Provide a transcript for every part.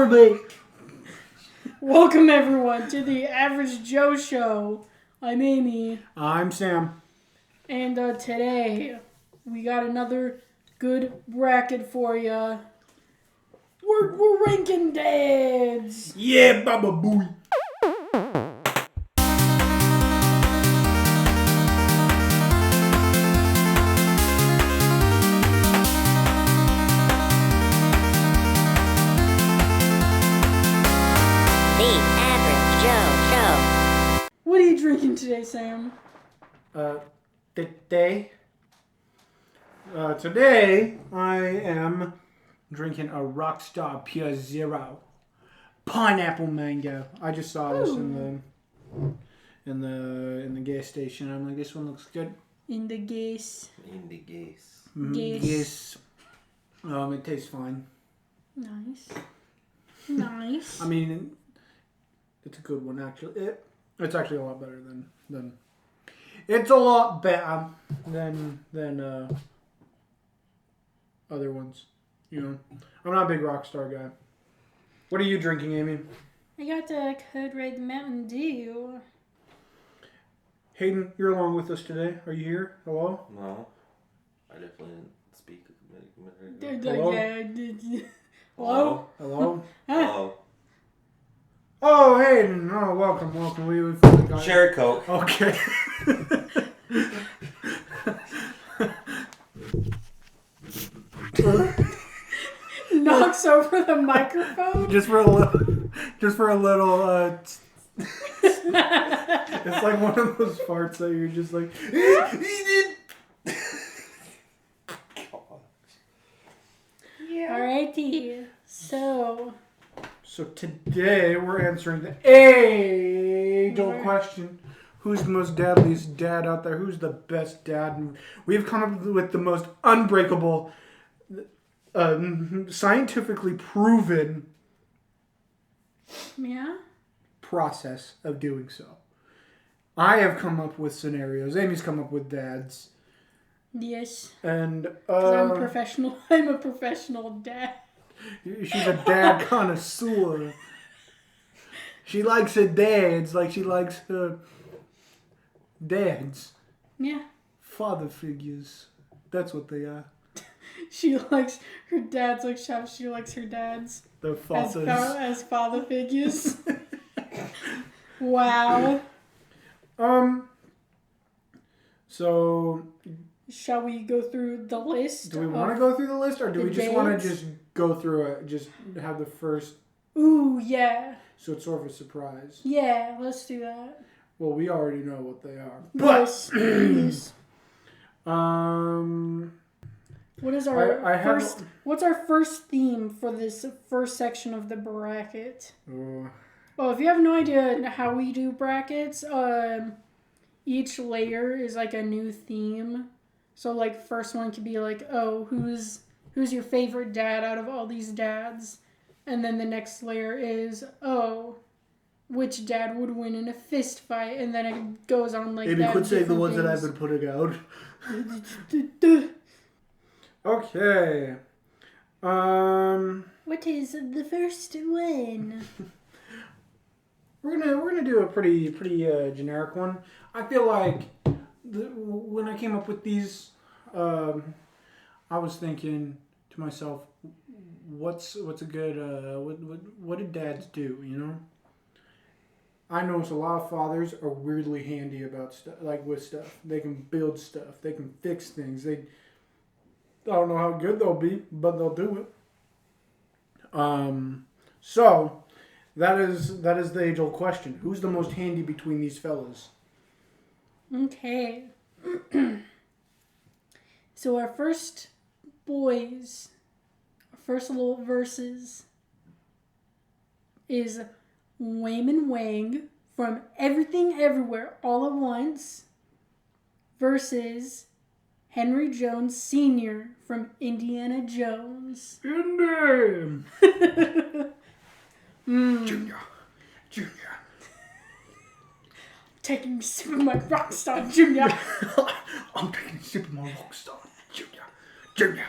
everybody. Welcome everyone to the Average Joe Show. I'm Amy. I'm Sam. And today we got another good bracket for you. We're ranking dads. Yeah, Baba Booey. What are you drinking today, Sam? Today I am drinking a Rockstar Pure Zero pineapple mango. I just saw this in the gas station. I'm like, this one looks good. In the gas. Gas. It tastes fine. Nice. I mean, it's a good one actually. It's actually a lot better than it's a lot better than other ones. You know, I'm not a big Rockstar guy. What are you drinking, Amy? I got the Code Red Mountain Dew. Hayden, you're along with us today. Are you here? Hello? No, I definitely didn't speak a minute Hello? Hello? Hello? Hello. Oh, Hayden. Oh, welcome. We finally got Cherry Coke. Okay. Knocks over the microphone. Just for a little. It's like one of those farts that you're just like. Alrighty. So today we're answering the age-old question: who's the most dadliest dad out there? Who's the best dad? And we've come up with the most unbreakable, scientifically proven process of doing so. I have come up with scenarios. Amy's come up with dads. Yes. And 'cause I'm professional. I'm a professional dad. She's a dad connoisseur. She likes her dads like she likes her dads. Yeah. Father figures. That's what they are. She likes her dads like she likes her dads. They're fathers. As father figures. Wow. So shall we go through the list? Do we want to go through the list, or do we just want to just go through it? Just have the first. Ooh, yeah. So it's sort of a surprise. Yeah, let's do that. Well, we already know what they are. But yes. What is our first? What's our first theme for this first section of the bracket? Well, if you have no idea how we do brackets, each layer is like a new theme. So like first one could be like, oh, who's your favorite dad out of all these dads? And then the next layer is, oh, which dad would win in a fist fight? And then it goes on like Maybe that. could say the ones that I've been putting out. Okay. What is the first one? We're gonna do a pretty generic one. I feel like when I came up with these, I was thinking to myself, what's a good what did dads do? You know, I notice a lot of fathers are weirdly handy about stuff, like with stuff. They can build stuff. They can fix things. I don't know how good they'll be, but they'll do it. So that is the age-old question. Who's the most handy between these fellas? Okay. So our first little verses is Wayman Wang from Everything Everywhere All at Once versus Henry Jones Sr. from Indiana Jones. Indy! Junior. Taking a sip of my Rockstar, Junior. I'm taking a sip of my Rockstar, Junior.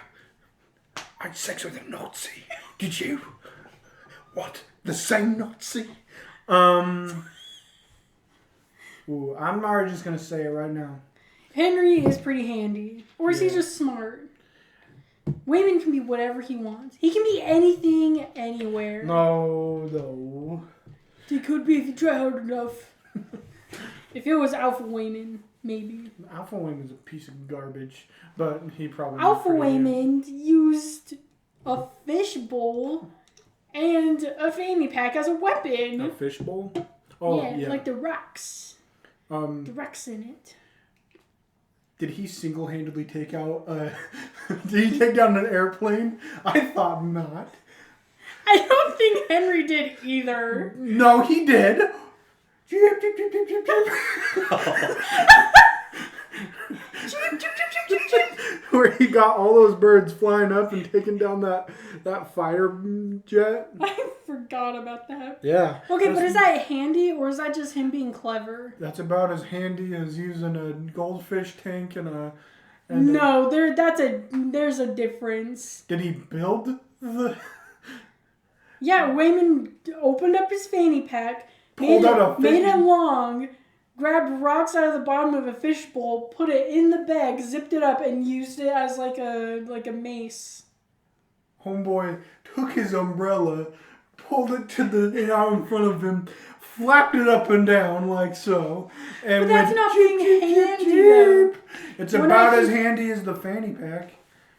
I had sex with a Nazi. Did you? What? The same Nazi? Ooh, I'm already just gonna say it right now. Henry is pretty handy. Or is he just smart? Wayman can be whatever he wants. He can be anything, anywhere. No. He could be if you try hard enough. If it was Alpha Wayman, maybe. Alpha Wayman's a piece of garbage, but he probably... Alpha Wayman used a fishbowl and a fanny pack as a weapon. A fishbowl? Oh, yeah. Like the rocks. The rocks in it. Did he single-handedly take out... did he take down an airplane? I thought not. I don't think Henry did either. No, he did. Where he got all those birds flying up and taking down that fire jet. I forgot about that. Yeah. Okay, but is that handy or is that just him being clever? That's about as handy as using a goldfish tank and no, there's a difference. Did he build the... Yeah, Wayman opened up his fanny pack, made it long, grabbed rocks out of the bottom of a fishbowl, put it in the bag, zipped it up, and used it as like a mace. Homeboy took his umbrella, pulled it to the out in front of him, flapped it up and down like so, and but that's not being handy. It's about as handy as the fanny pack.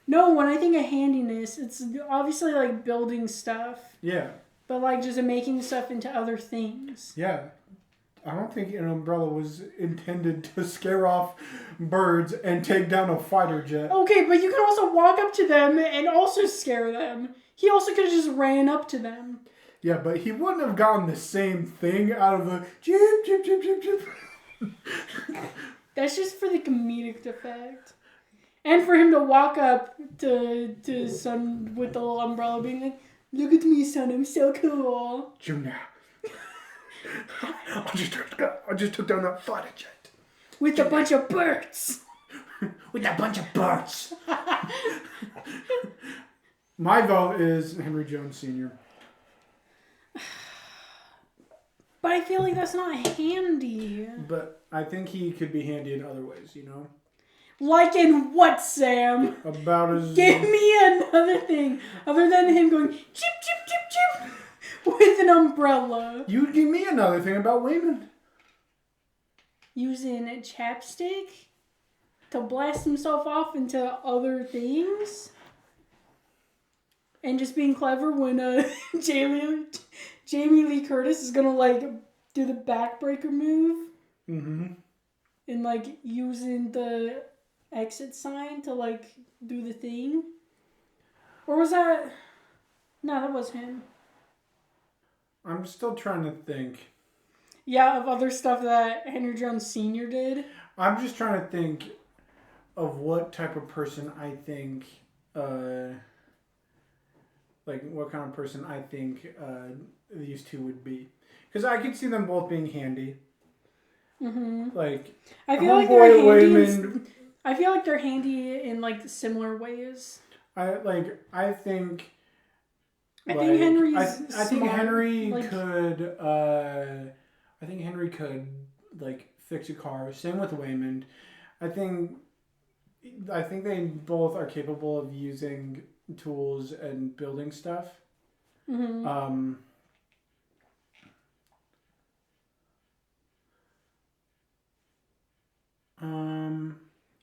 No, when I think of handiness, it's obviously like building stuff. Yeah. But like just making stuff into other things. Yeah. I don't think an umbrella was intended to scare off birds and take down a fighter jet. Okay, but you can also walk up to them and also scare them. He also could have just ran up to them. Yeah, but he wouldn't have gotten the same thing out of a jip. That's just for the comedic effect. And for him to walk up to son with the little umbrella being like, look at me, son, I'm so cool. Junior. I just took down that fighter jet. With a bunch of birds. With a bunch of birds. My vote is Henry Jones Sr. But I feel like that's not handy. But I think he could be handy in other ways, you know? Like in what, Sam? About as... Give me another thing other than him going chip, chip, chip, chip with an umbrella. You give me another thing about Wayman. Using a chapstick to blast himself off into other things. And just being clever when Jamie Lee Curtis is gonna like do the backbreaker move. Mm-hmm. And like using the exit sign to like do the thing. Or was that... No, that was him. I'm still trying to think. Yeah, of other stuff that Henry Jones Sr. did. I'm just trying to think of what type of person I think, like what kind of person I think these two would be. Because I could see them both being handy. Mm-hmm. Like, I feel like they're handy. I feel like they're handy in like similar ways. I think Henry's I think Henry like, could I think Henry could like fix a car. Same with Wayman. I think they both are capable of using tools and building stuff. Mm-hmm.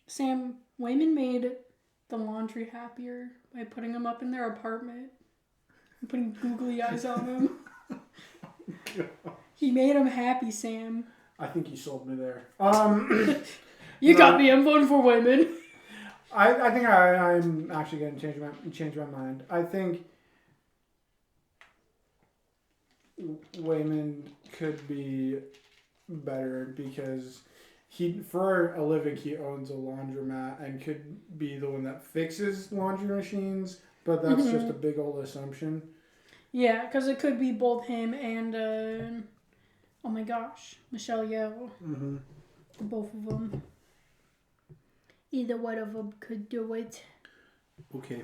Sam, Wayman made the laundry happier by putting them up in their apartment and putting googly eyes on them. He made them happy, Sam. I think you sold me there. You got me. I'm voting for Wayman. I think I'm actually going to change my mind. I think Wayman could be better because for a living he owns a laundromat and could be the one that fixes laundry machines, but that's just a big old assumption. Yeah, because it could be both him and oh my gosh, Michelle Yeoh. Mm-hmm. Both of them. Either one of them could do it. Okay.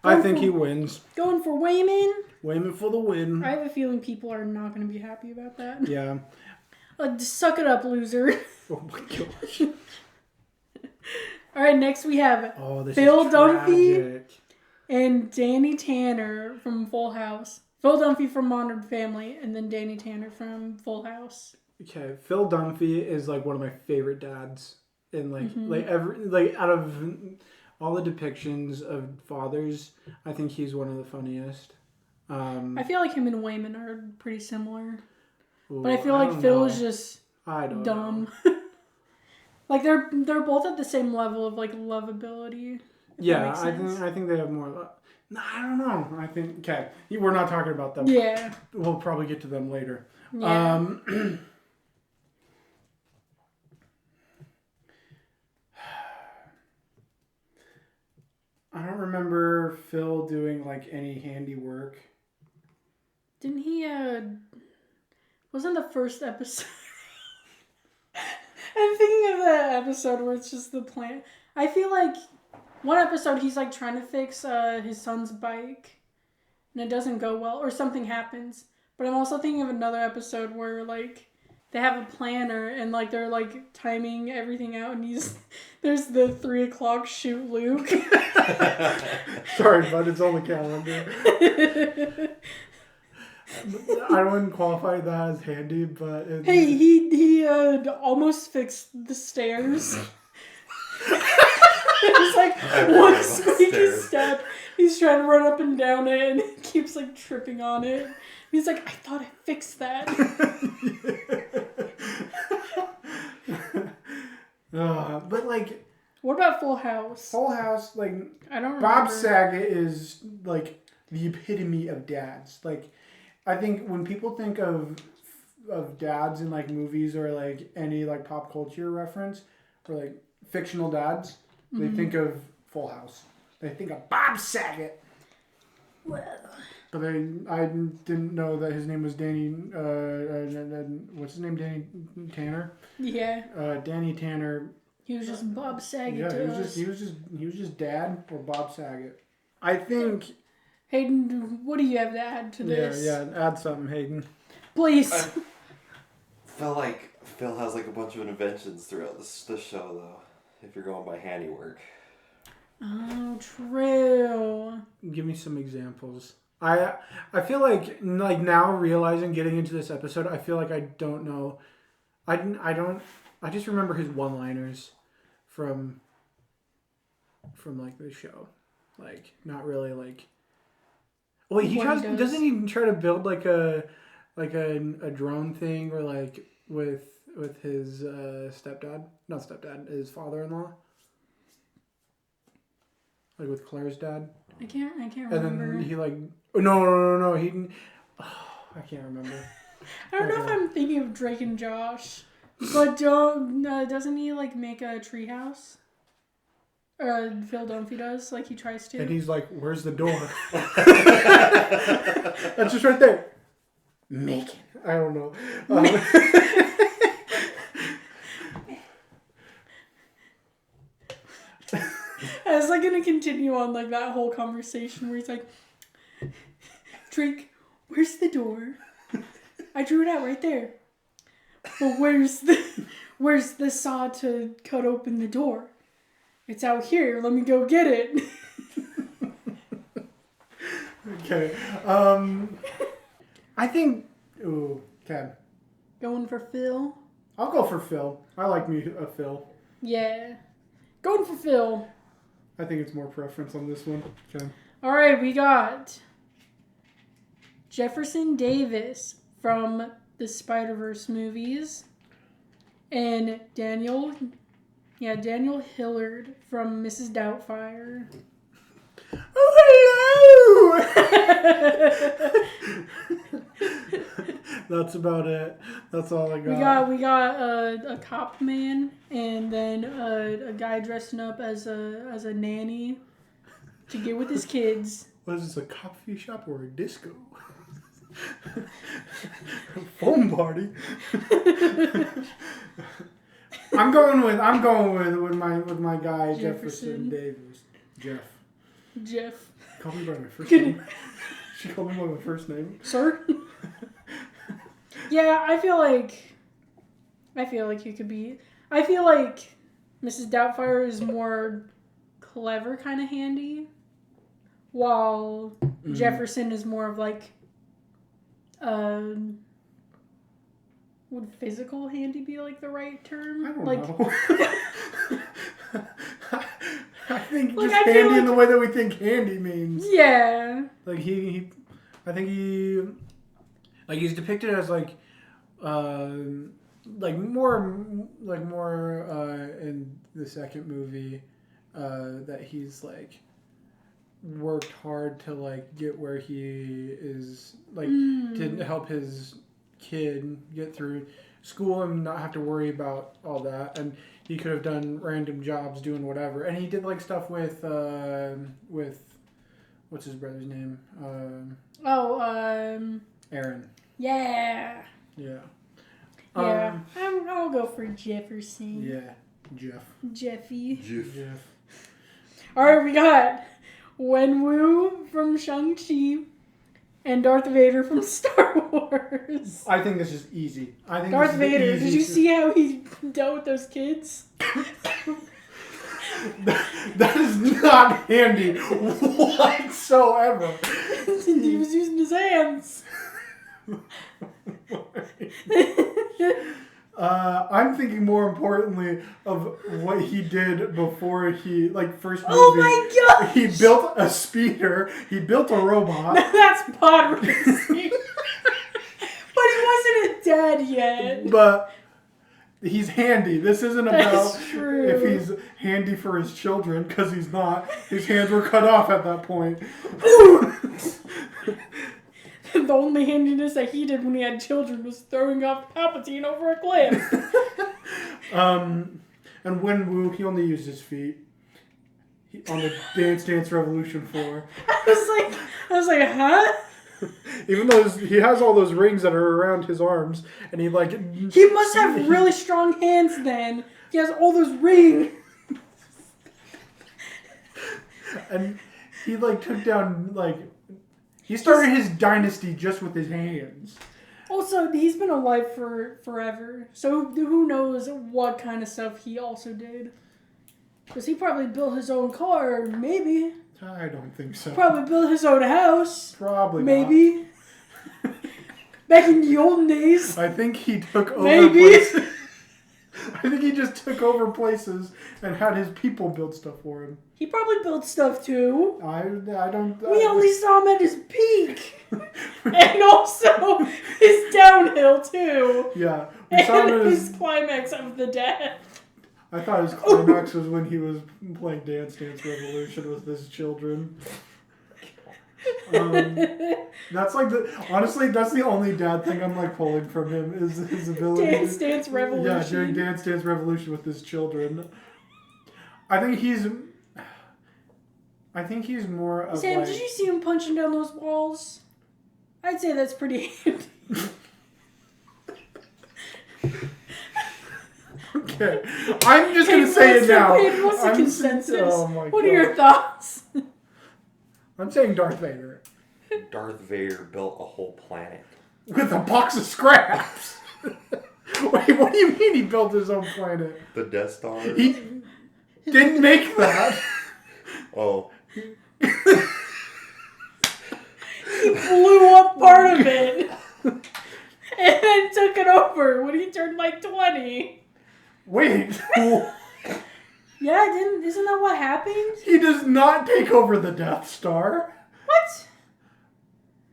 I think he wins. Going for Waymond. Waymond for the win. I have a feeling people are not going to be happy about that. Yeah. Suck it up, loser. Oh my gosh. All right, next we have Phil Dunphy and Danny Tanner from Full House. Phil Dunphy from Modern Family, and then Danny Tanner from Full House. Okay, Phil Dunphy is like one of my favorite dads in like out of all the depictions of fathers, I think he's one of the funniest. I feel like him and Waymond are pretty similar, but I feel like Phil is just dumb. Like they're both at the same level of like lovability. Yeah, I think they have more. No, I don't know. I think we're not talking about them. Yeah, we'll probably get to them later. Yeah. I don't remember Phil doing like any handiwork. Didn't he? Wasn't the first episode? I'm thinking of that episode where it's just the plant. I feel like one episode he's like trying to fix his son's bike, and it doesn't go well, or something happens. But I'm also thinking of another episode where like they have a planner and like they're like timing everything out, and there's the 3:00 shoot Luke. Sorry, bud, it's on the calendar. I wouldn't qualify that as handy, but hey, he almost fixed the stairs. It's like one squeaky step. He's trying to run up and down it, and he keeps like tripping on it. He's like, I thought I fixed that. But like, what about Full House? Full House, like, I don't remember. Bob Saget is like the epitome of dads. Like, I think when people think of dads in like movies or like any like pop culture reference or like fictional dads, they think of Full House. They think of Bob Saget. Well, but I didn't know that his name was Danny. What's his name? Danny Tanner. Yeah. Danny Tanner. He was just Bob Saget. Yeah, he was just Dad or Bob Saget. I think. Hayden, what do you have to add to this? Yeah, add something, Hayden. Please. I felt like Phil has like a bunch of inventions throughout the show, though. If you're going by handiwork. Oh, true. Give me some examples. I feel like now realizing getting into this episode, I feel like I don't know. I just remember his one-liners from like the show. Like not really like. Well, doesn't he try to build like a drone thing or like with his his father-in-law? Like with Claire's dad? I can't remember. And then he like no he didn't. Oh, I can't remember. I don't know if I'm thinking of Drake and Josh, but doesn't he like make a treehouse? Phil Dunphy does, like he tries to. And he's like, "Where's the door?" That's just right there. Make it. I don't know. I was like gonna continue on like that whole conversation where he's like, Drake, where's the door? I drew it out right there. But where's the saw to cut open the door? It's out here. Let me go get it. Okay. I think. Ooh. Okay. Going for Phil. I'll go for Phil. I like me a Phil. Yeah. Going for Phil. I think it's more preference on this one. Okay. All right, we got Jefferson Davis from the Spider-Verse movies, and Daniel Hillard from Mrs. Doubtfire. Oh, hello! That's about it. That's all I got. We got a cop man, and then a guy dressing up as a nanny to get with his kids. What is this, a coffee shop or a disco? Foam party. I'm going with my guy Jefferson Davis. Jeff. Call me by my first name. She called me by my first name. Sir? Yeah, I feel like you could be... I feel like Mrs. Doubtfire is more clever kind of handy, while Jefferson is more of like... would physical handy be like the right term? I don't know. I think just handy in the way that we think handy means. Yeah. Like I think he's depicted as more in the second movie that he's like worked hard to like get where he is, like to help his kid get through school and not have to worry about all that, and he could have done random jobs doing whatever, and he did like stuff with what's his brother's name? Aaron. Yeah. I'll go for Jefferson. Yeah, Jeffy. Jeff. All right, we got Wenwu from Shang-Chi and Darth Vader from Star Wars. I think this is easy. I think Darth Vader. Did you see how he dealt with those kids? That is not handy whatsoever. He was using his hands. I'm thinking more importantly of what he did before he, first movie. Oh my gosh! He built a speeder. He built a robot. That's pod racing. But he wasn't a dad yet. But he's handy. This isn't about true. if he's handy for his children, because he's not. His hands were cut off at that point. The only handiness that he did when he had children was throwing off Palpatine over a cliff. And Wenwu, he only used his feet on the Dance Dance Revolution floor. I was like, huh? Even though he has all those rings that are around his arms, and he must have really strong hands then. He has all those rings. And he took down he started his dynasty just with his hands. Also, he's been alive for forever, so who knows what kind of stuff he also did. Because he probably built his own car, maybe. I don't think so. Probably built his own house. Probably maybe. Not. Back in the olden days. I think he took over maybe. Places. I think he just took over places and had his people build stuff for him. He probably built stuff too. I don't... We only saw him at his peak. And also his downhill too. Yeah. We saw him at his climax of the death. I thought his climax was when he was playing Dance Dance Revolution with his children. That's honestly, that's the only dad thing I'm pulling from him is his ability. Dance Dance Revolution. Yeah, doing Dance Dance Revolution with his children. I think he's more of Sam, did you see him punching down those walls? I'd say that's pretty handy. Okay, I'm just gonna say it now. What's the consensus? Oh my God. What are your thoughts? I'm saying Darth Vader. Darth Vader built a whole planet with a box of scraps. Wait, what do you mean he built his own planet? The Death Star. He didn't make that. Oh. He blew up part of it. And then took it over when he turned 20. Wait. Yeah, isn't that what happened? He does not take over the Death Star. What?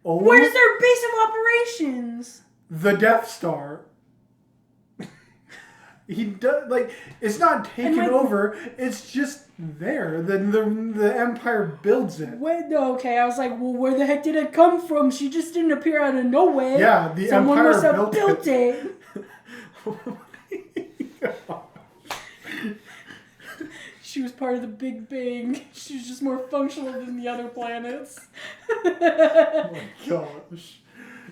Oh. Where's their base of operations? The Death Star. He does it's not taken over. It's just there. Then the Empire builds it. Wait, no, okay. I was like, well, where the heck did it come from? She just didn't appear out of nowhere. Yeah, the Someone Empire must have built it. She was part of the Big Bang. She was just more functional than the other planets. Oh my gosh.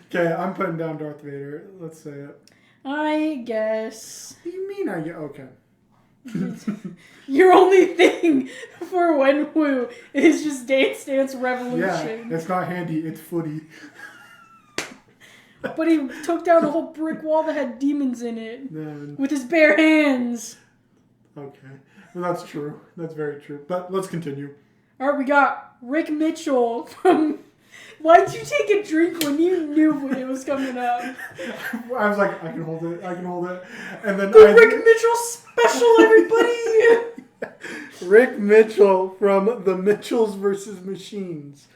Okay, I'm putting down Darth Vader. Let's say it. I guess. What do you mean okay. Your only thing for Wenwu is just Dance Dance Revolution. Yeah, it's not handy, it's footy. But he took down a whole brick wall that had demons in it with his bare hands. Okay, well, that's true. That's very true. But let's continue. All right, we got Rick Mitchell from... Why'd you take a drink when you knew it was coming up? I was like, I can hold it. And then Rick Mitchell special, everybody! Rick Mitchell from The Mitchells vs. Machines.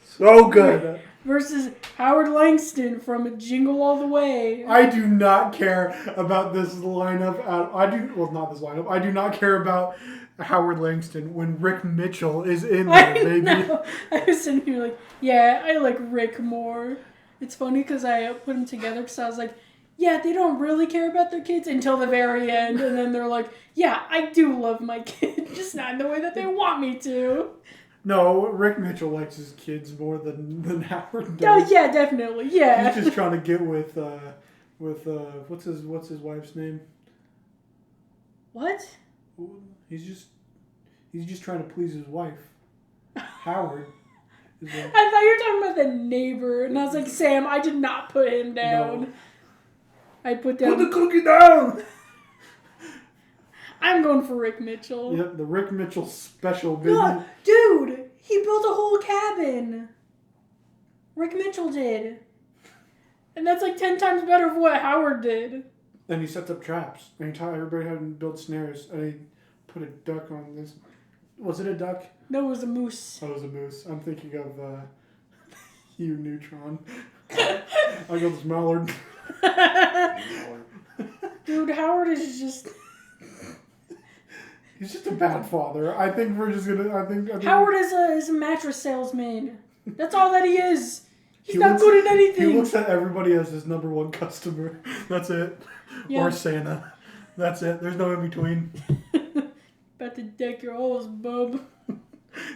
So good. Versus Howard Langston from Jingle All the Way. I do not care about this lineup. Not this lineup. I do not care about Howard Langston when Rick Mitchell is in there, baby. Know. I was sitting here like, yeah, I like Rick more. It's funny because I put them together because I was like, yeah, they don't really care about their kids until the very end. And then they're like, yeah, I do love my kid, just not in the way that they want me to. No, Rick Mitchell likes his kids more than Howard does. Oh yeah, definitely, yeah. He's just trying to get with what's his wife's name? What? He's just trying to please his wife. Howard. I thought you were talking about the neighbor, and I was like, Sam, I did not put him down. No. I put down. Put the cookie down. I'm going for Rick Mitchell. Yep, the Rick Mitchell special, baby. No, dude, he built a whole cabin. Rick Mitchell did. And that's like 10 times better of what Howard did. And he sets up traps. And he taught everybody how to build snares. And he put a duck on this. Was it a duck? No, it was a moose. Oh, it was a moose. I'm thinking of Hugh Neutron. I got this mallard. Dude, Howard is just... He's just a bad father. I think we're just gonna. I think Howard is a mattress salesman. That's all that he is. He's not good at anything. He looks at everybody as his number one customer. That's it. Yeah. Or Santa. That's it. There's no in between. About to deck your holes, bub.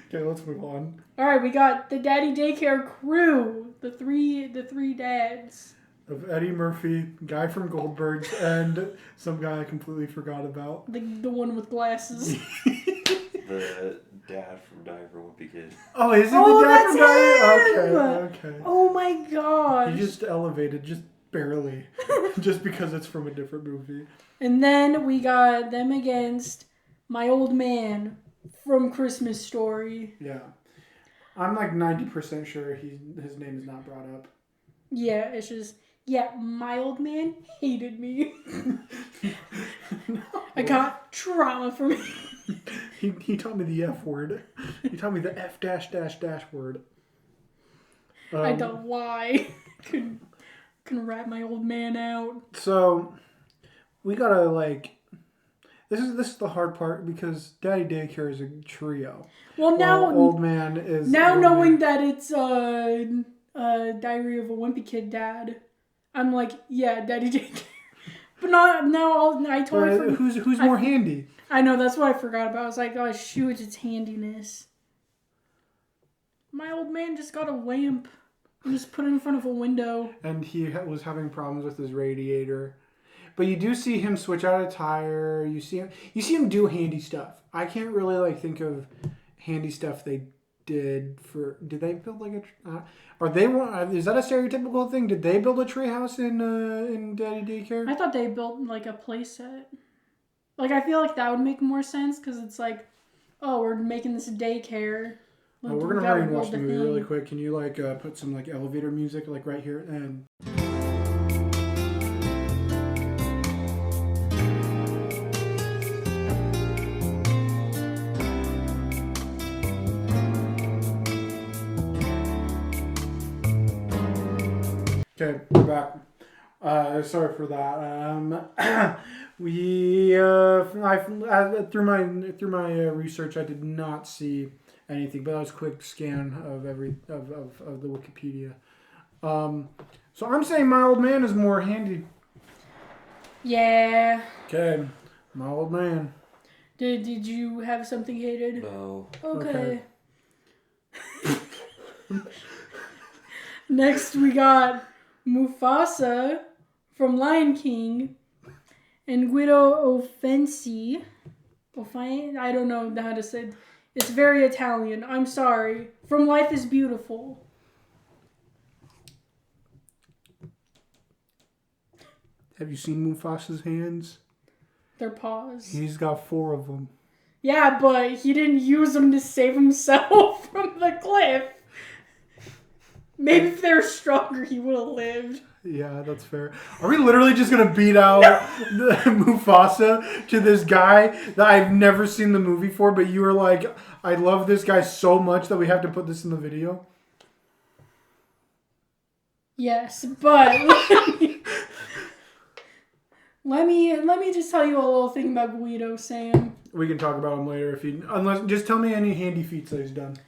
Okay, let's move on. All right, we got the Daddy Daycare crew. The three dads. Of Eddie Murphy, guy from Goldberg's, and some guy I completely forgot about. The one with glasses. The dad from Dying for Wimpy Kid. Oh, is he the dad from Dying? Okay. Oh my gosh. He just elevated, just barely. Just because it's from a different movie. And then we got them against My Old Man from Christmas Story. Yeah. I'm like 90% sure his name is not brought up. Yeah, it's just... Yeah, my old man hated me. No. I got trauma from him. He taught me the F word. He taught me the F -- word. I don't lie. Couldn't rat my old man out. So we gotta this is the hard part because Daddy Daycare is a trio. Well, now Old Man is knowing that it's Diary of a Wimpy Kid dad. I'm like, yeah, Daddy Daycare. But not now. I totally forgot. Who's more handy? I know, that's what I forgot about. I was like, oh shoot, it's handiness. My old man just got a lamp and just put it in front of a window. And he was having problems with his radiator. But you do see him switch out a tire. You see him do handy stuff. I can't really think of handy stuff they did they build is that a stereotypical thing? Did they build a treehouse in Daddy Daycare? I thought they built a play set. I feel like that would make more sense because it's oh, we're making this daycare. We're gonna hurry and watch the movie really quick. Can you put some elevator music right here and. Okay, we're back. Sorry for that. Through my research, I did not see anything, but that was a quick scan of the Wikipedia. So I'm saying My Old Man is more handy. Yeah. Okay, My Old Man. Did you have something hated? No. Okay. Next, we got Mufasa from Lion King and Guido Ofensi I don't know how to say it. It's very Italian. I'm sorry. From Life is Beautiful. Have you seen Mufasa's hands? Their paws. He's got 4 of them. Yeah, but he didn't use them to save himself from the cliff. Maybe if they were stronger, he would have lived. Yeah, that's fair. Are we literally just going to beat out Mufasa to this guy that I've never seen the movie for, but you were like, I love this guy so much that we have to put this in the video? Yes, but let me just tell you a little thing about Guido, Sam. We can talk about him later just tell me any handy feats that he's done.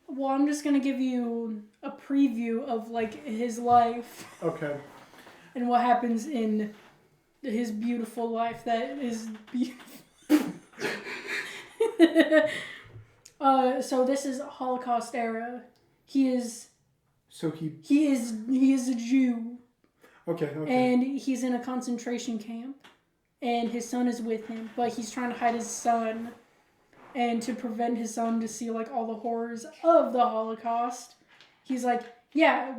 Well, I'm just gonna give you a preview of like his life. Okay. And what happens in his beautiful life that is beautiful. So this is Holocaust era. He is a Jew. Okay. And he's in a concentration camp. And his son is with him, but he's trying to hide his son. And to prevent his son to see like all the horrors of the Holocaust, he's like, yeah,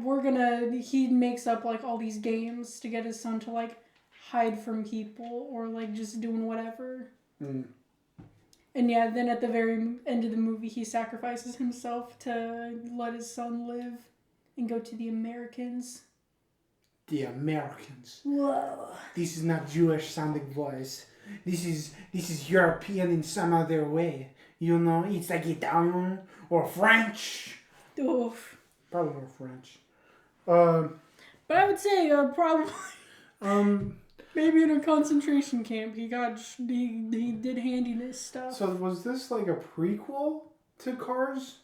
he makes up like all these games to get his son to like hide from people or like just doing whatever. Mm. And yeah, then at the very end of the movie, he sacrifices himself to let his son live and go to the Americans. The Americans. Whoa. This is not Jewish sounding voice. This is European in some other way. You know, it's like Italian or French. Oof. Probably more French. But I would say probably. Maybe in a concentration camp, he did handiness stuff. So was this like a prequel to Cars?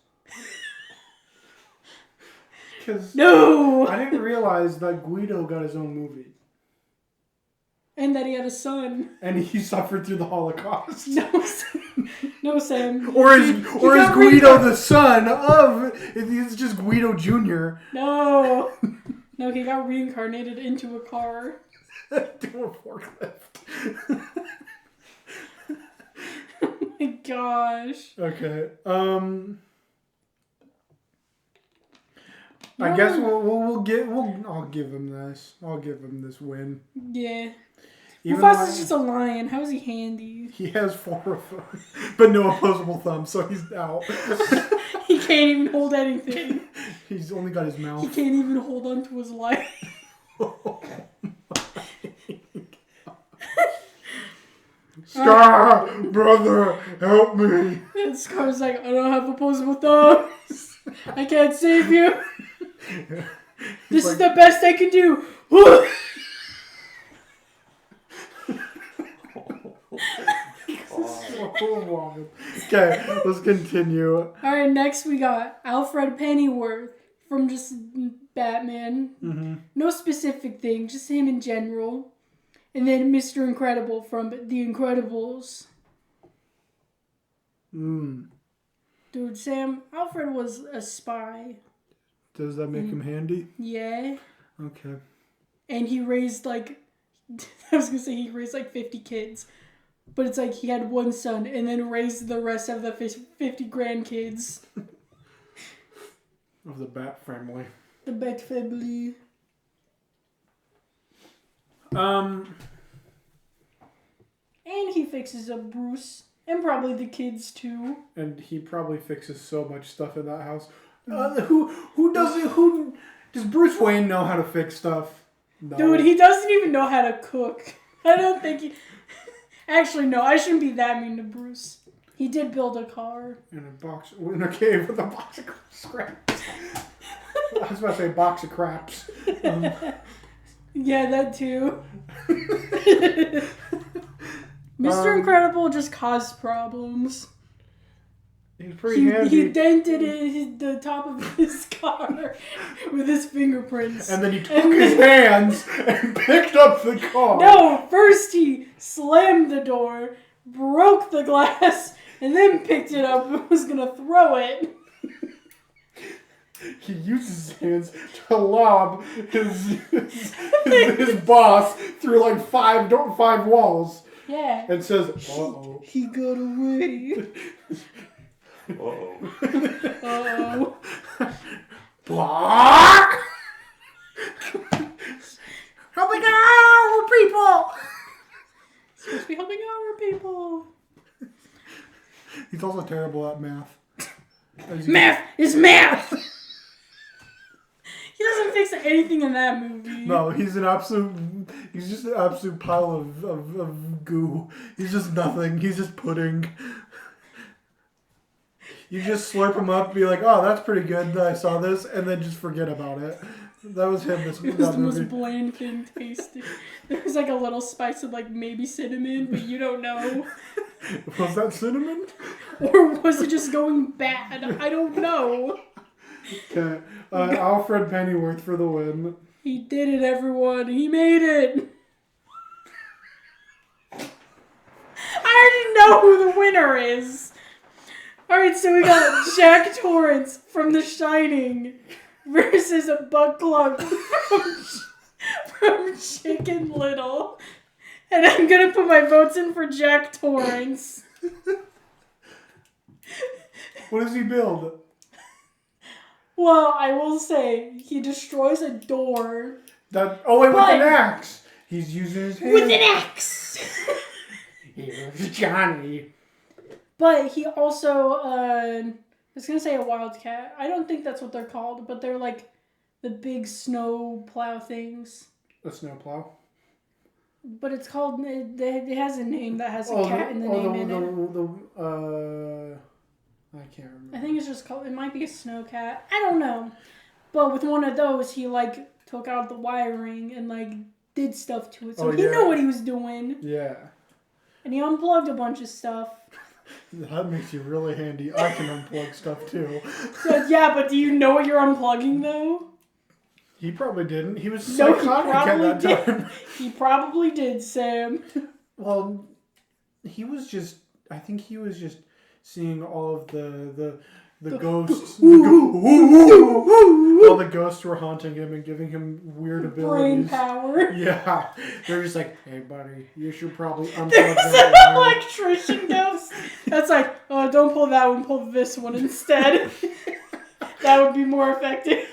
Because no, I didn't realize that Guido got his own movie. And that he had a son. And he suffered through the Holocaust. No, Sam. Or is Guido the son of... It's just Guido Jr. No, he got reincarnated into a car. To a forklift. Oh my gosh. Okay. I guess I'll give him this. I'll give him this win. Yeah. Mufasa's just a lion. How is he handy? He has 4 of them, but no opposable thumbs, so he's out. He can't even hold anything. He's only got his mouth. He can't even hold on to his life. Scar, brother, help me. And Scar's like, I don't have opposable thumbs. I can't save you. This is the best I can do. Okay, let's continue. Alright, next we got Alfred Pennyworth from just Batman. Mm-hmm. No specific thing, just him in general. And then Mr. Incredible from The Incredibles. Dude, Sam, Alfred was a spy. Does that make him handy? Yeah. Okay. And he raised I was going to say he raised 50 kids. But it's he had one son and then raised the rest of the 50 grandkids. Of the Bat family. The Bat family. And he fixes up Bruce. And probably the kids too. And he probably fixes so much stuff in that house. Who does Bruce Wayne know how to fix stuff? No. Dude, he doesn't even know how to cook. I don't think he... Actually, no, I shouldn't be that mean to Bruce. He did build a car. In a cave with a box of scraps. I was about to say box of craps. Yeah, that too. Mr. Incredible just caused problems. He's pretty handy. He dented the top of his car with his fingerprints. And then he took his hands and picked up the car. No, first he slammed the door, broke the glass, and then picked it up and was going to throw it. He uses his hands to lob his boss through 5 walls. Yeah. And says, uh-oh. He got away. Uh-oh. Uh-oh. Bark! Helping our people! Supposed to be helping our people. He's also terrible at math. Math is math! He doesn't fix anything in that movie. No, he's just an absolute pile of goo. He's just nothing. He's just pudding. You just slurp him up, be like, oh, that's pretty good, I saw this, and then just forget about it. That was him. It was the most bland thing tasting. There was like a little spice of like maybe cinnamon, but you don't know. Was that cinnamon? Or was it just going bad? I don't know. Okay. Alfred Pennyworth for the win. He did it, everyone. He made it. I already know who the winner is. Alright, so we got Jack Torrance from The Shining versus a Buck Cluck from Chicken Little. And I'm gonna put my votes in for Jack Torrance. What does he build? Well, I will say, he destroys a door. With an axe! He's using his hand. With an axe! Here's Johnny. But he also, I was going to say a wildcat. I don't think that's what they're called, but they're like the big snow plow things. A snow plow? But it's called, it has a name that has a cat in the name in it. I can't remember. I think it's just called, it might be a snow cat. I don't know. But with one of those, he like took out the wiring and like did stuff to it. So he knew what he was doing. Yeah. And he unplugged a bunch of stuff. That makes you really handy. I can unplug stuff too. But do you know what you're unplugging though? He probably didn't. He was psychotic at that time. He probably did, Sam. Well, I think he was just seeing all of the ghosts. All the ghosts were haunting him and giving him weird abilities. Brain power. Yeah. They're just like, hey, buddy, you should probably unplug There's that an electrician ghost. That's like, oh, don't pull that one, pull this one instead. That would be more effective.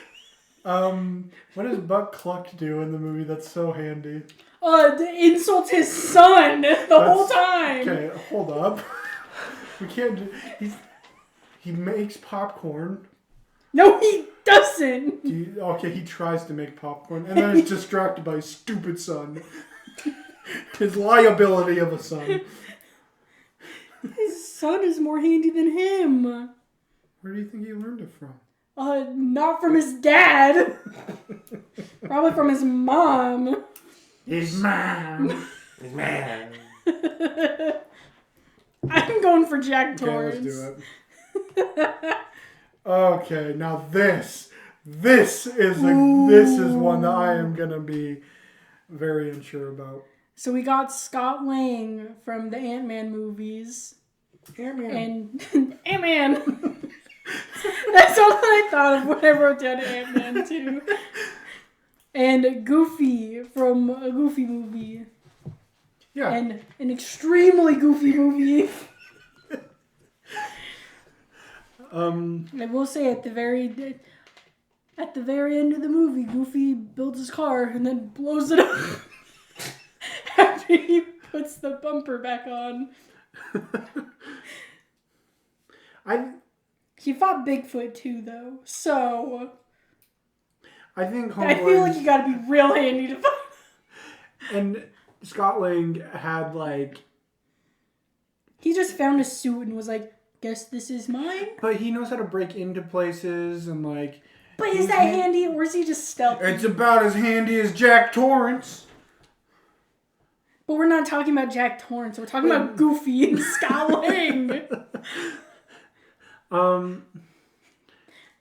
What does Buck Cluck do in the movie that's so handy? Insult his son whole time. Okay, hold up. We can't do... He makes popcorn. No, he doesn't. He tries to make popcorn and then is distracted by his stupid son. His liability of a son. His son is more handy than him. Where do you think he learned it from? Not from his dad. Probably from his mom. His mom. His man. I'm going for Jack Torrance. Okay, let's do it. Okay, now this is one that I am gonna be very unsure about. So we got Scott Lang from the Ant-Man movies. Ant-Man. And Ant-Man. That's all I thought of when I wrote down Ant-Man too. And Goofy from a Goofy movie. Yeah. And an extremely goofy movie. I will say at the very end of the movie, Goofy builds his car and then blows it up after he puts the bumper back on. He fought Bigfoot too, though, so I think I feel like you gotta be real handy to fight. And Scott Lang had he just found a suit and was like, guess this is mine? But he knows how to break into places and But is that handy or is he just stealthy? It's about as handy as Jack Torrance. But we're not talking about Jack Torrance. We're talking about Goofy and Scott Lang.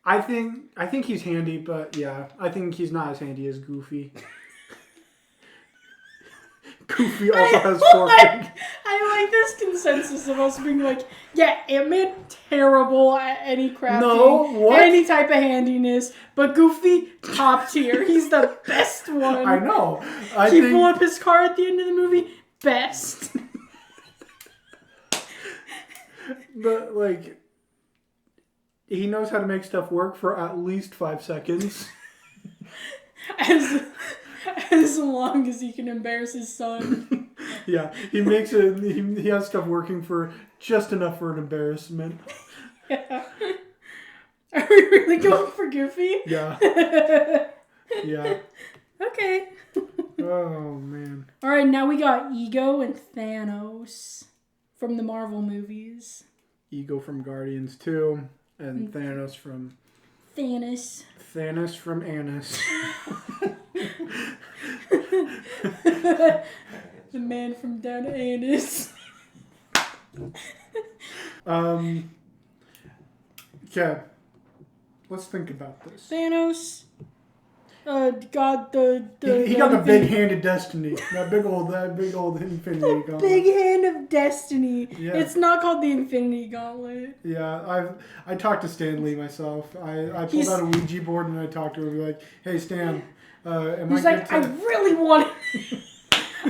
I think he's handy, but yeah, I think he's not as handy as Goofy. Goofy also has 4 fingers. I like this consensus of us being like, yeah, Ant-Man terrible at any crafting, No, what? any type of handiness, but Goofy top tier. He's the best one. I know. He blew up his car at the end of the movie. Best. But, like, he knows how to make stuff work for at least 5 seconds. As long as he can embarrass his son. Yeah, he makes it. He has stuff working for just enough for an embarrassment. Yeah. Are we really going for Goofy? Yeah. Yeah. Okay. Oh man. All right, now we got Ego and Thanos from the Marvel movies. Ego from Guardians 2 and Thanos from Thanos from Anus. The man from down to Anus. Okay. Let's think about this. Thanos got the he got the big hand of destiny. That big old Infinity Gauntlet. Big hand of destiny. Yeah. It's not called the Infinity Gauntlet. Yeah, I talked to Stan Lee myself. I pulled out a Ouija board and I talked to him. Like, hey Stan, he's like, I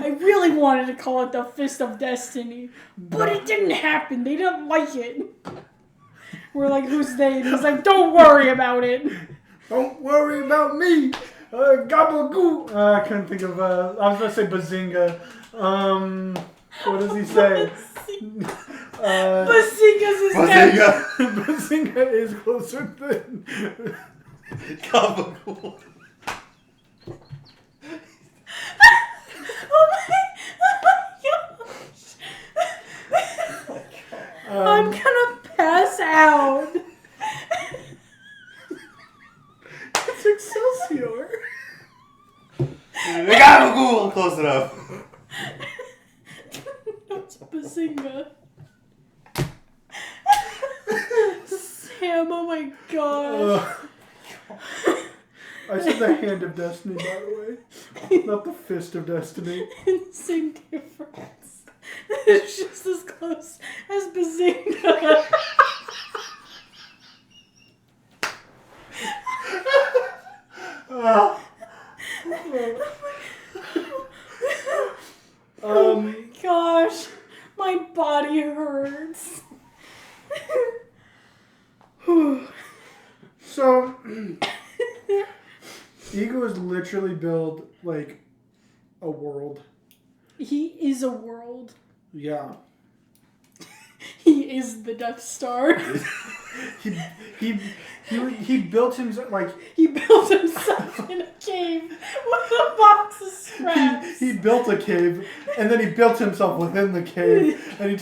really wanted to call it the Fist of Destiny, but it didn't happen. They didn't like it. We're like, who's they? And he's like, don't worry about it. Don't worry about me. Gabagool. I couldn't think of. I was going to say Bazinga. What does he say? Bazinga's his name. Bazinga is closer than Gabagool. Oh my gosh. I'm gonna pass out. It's Excelsior. Gabagool. Close enough. That's Bazinga. Sam, oh my gosh. I said the Hand of Destiny, by the way. Not the Fist of Destiny. Same difference. It's just as close as Bazinga. Oh my gosh. My body hurts. So, Ego is literally built like a world. He is a world. Yeah. He is the Death Star. He built himself like He built himself in a cave with a box of scraps. he built a cave and then he built himself within the cave and he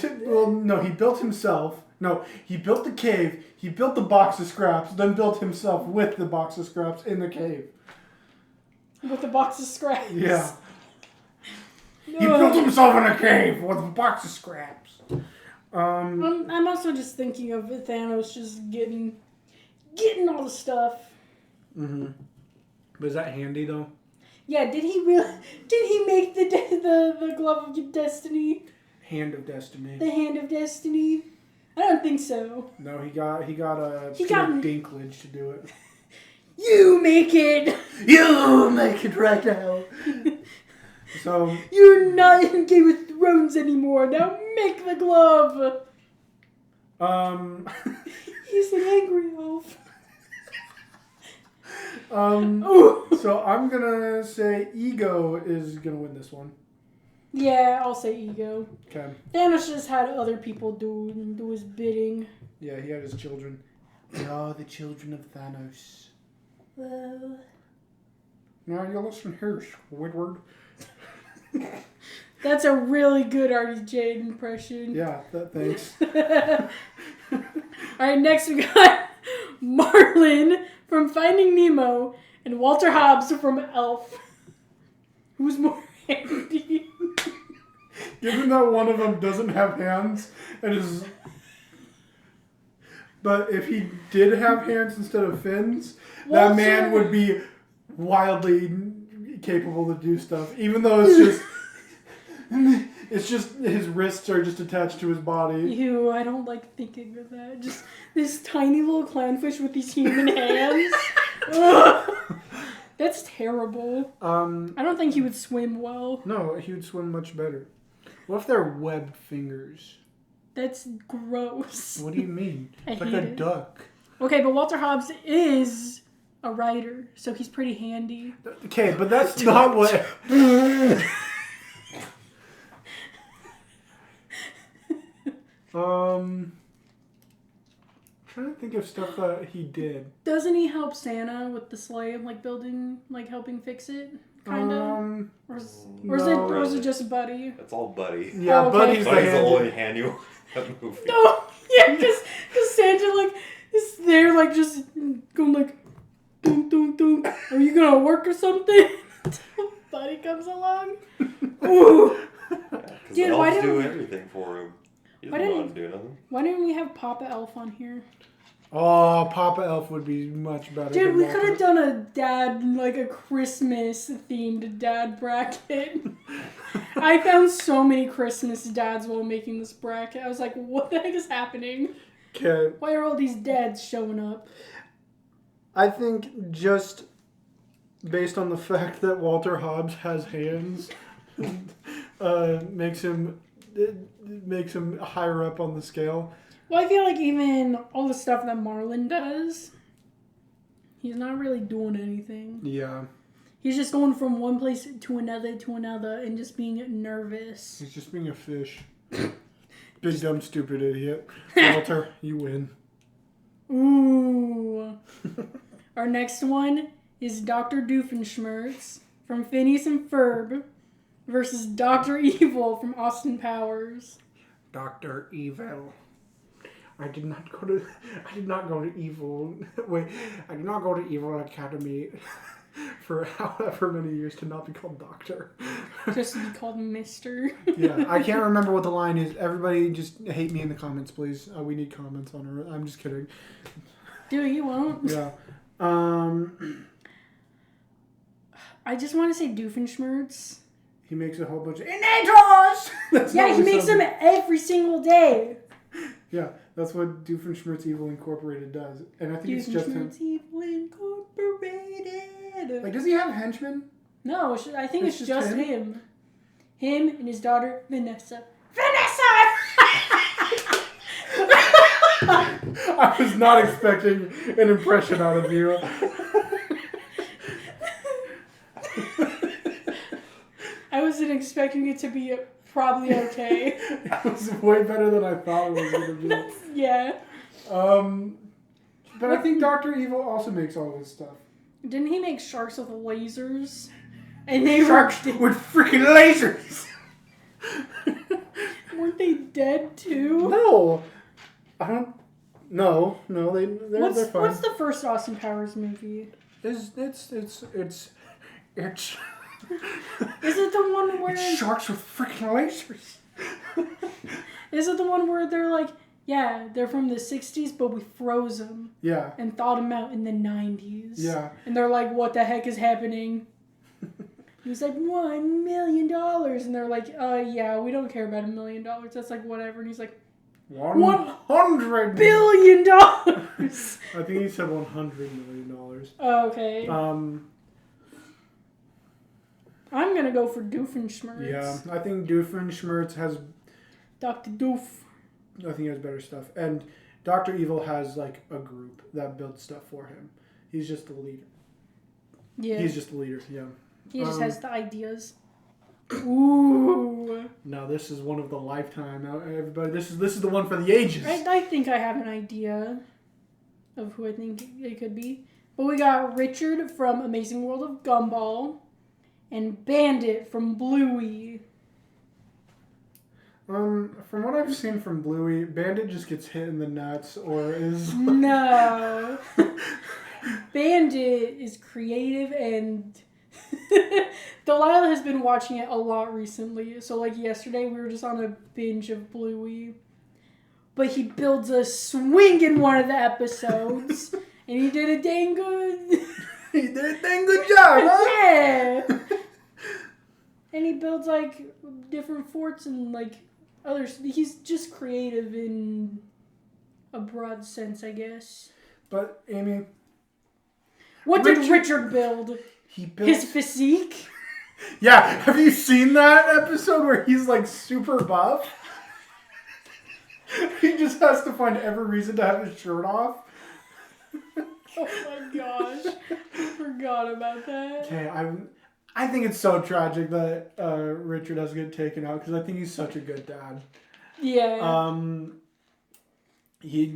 built himself. No, he built the cave. He built the box of scraps, then built himself with the box of scraps in the cave. With a box of scraps. Yeah. He built himself in a cave with a box of scraps. I'm also just thinking of Thanos just getting all the stuff. Mm-hmm. But is that handy though? Yeah. Did he make the glove of destiny? Hand of Destiny. The Hand of Destiny. I don't think so. No, he got Dinklage to do it. You make it. You make it right now. So you're not in Game of Thrones anymore. Now make the glove. He's an angry elf. So I'm gonna say Ego is gonna win this one. Yeah, I'll say Ego. Okay. Thanos just had other people do his bidding. Yeah, he had his children. We are the children of Thanos. Well. Now you listen here, Squidward. That's a really good RDJ impression. Yeah, thanks. Alright, next we got Marlin from Finding Nemo and Walter Hobbs from Elf. Who's more handy? Given that one of them doesn't have hands and is... But if he did have hands instead of fins, that man would be wildly capable to do stuff. Even though it's just his wrists are just attached to his body. Ew, I don't like thinking of that. Just this tiny little clownfish with these human hands. That's terrible. I don't think he would swim well. No, he would swim much better. What if they're webbed fingers? That's gross. What do you mean? It's like a duck. Okay, but Walter Hobbs is a writer, so he's pretty handy. Okay, but that's not what... Trying to think of stuff that he did. Doesn't he help Santa with the sleigh, like building, like helping fix it, kind of? Or is it just Buddy? It's all Buddy. Yeah, okay. Buddy's the only handy one in that movie. No, yeah, because Santa like is there, like just going like, dunk dunk dunk. Are you gonna work or something? Buddy comes along. Ooh. Dude, why didn't do everything for him? He doesn't want to do nothing. Why didn't we have Papa Elf on here? Oh, Papa Elf would be much better. Dude, we could have done a Christmas themed dad bracket. I found so many Christmas dads while making this bracket. I was like, what the heck is happening? Okay. Why are all these dads showing up? I think just based on the fact that Walter Hobbs has hands, makes him higher up on the scale. Well, I feel like even all the stuff that Marlon does, he's not really doing anything. Yeah. He's just going from one place to another and just being nervous. He's just being a fish. Big, dumb, stupid idiot. Walter, you win. Ooh. Our next one is Dr. Doofenshmirtz from Phineas and Ferb versus Dr. Evil from Austin Powers. Dr. Evil. I did not go to Evil. Wait, I did not go to Evil Academy for however many years to not be called Doctor. Just to be called Mister. Yeah, I can't remember what the line is. Everybody just hate me in the comments, please. We need comments on her. I'm just kidding. Dude, you won't. Yeah. I just want to say Doofenshmirtz. He makes a whole bunch of innators! Yeah, he makes them every single day. Yeah, that's what Doofenshmirtz Evil Incorporated does. And I think it's just him. Evil Incorporated. Like, does he have henchmen? No, I think it's just him. Him and his daughter, Vanessa. Vanessa! I was not expecting an impression out of you. I wasn't expecting it to be probably okay. It was way better than I thought it was going to be. Yeah. But I think Dr. Evil also makes all this stuff. Didn't he make sharks with lasers? And they sharks with freaking lasers! Weren't they dead too? No. I don't... No, they're fine. What's the first Austin Powers movie? It's Is it the one where... It's sharks with freaking lasers. Is it the one where they're like, yeah, they're from the 60s, but we froze them. Yeah. And thawed them out in the 90s. Yeah. And they're like, what the heck is happening? He's like, $1 million. And they're like, yeah, we don't care about $1 million. That's like, whatever. And he's like, $100 billion. I think he said $100 million. Oh, okay. I'm gonna go for Doofenshmirtz. Yeah, I think Doofenshmirtz has... Dr. Doof. I think he has better stuff. And Dr. Evil has, like, a group that builds stuff for him. He's just the leader. Yeah. He's just the leader, yeah. He just has the ideas. Ooh. Now, this is one of the lifetime. Everybody, this is the one for the ages. I think I have an idea of who I think it could be. But we got Richard from Amazing World of Gumball. And Bandit from Bluey. From what I've seen from Bluey, Bandit just gets hit in the nuts or is... No. Bandit is creative and... Delilah has been watching it a lot recently. So like yesterday we were just on a binge of Bluey. But he builds a swing in one of the episodes. And he did a dang good... He did a dang good job, huh? Yeah. And he builds like different forts and like others. He's just creative in a broad sense, I guess. But Amy, what did Richard build? He built his physique. Yeah, have you seen that episode where he's like super buff? He just has to find every reason to have his shirt off. Oh my gosh. I forgot about that. Okay, I think it's so tragic that Richard has to get taken out because I think he's such a good dad. Yeah.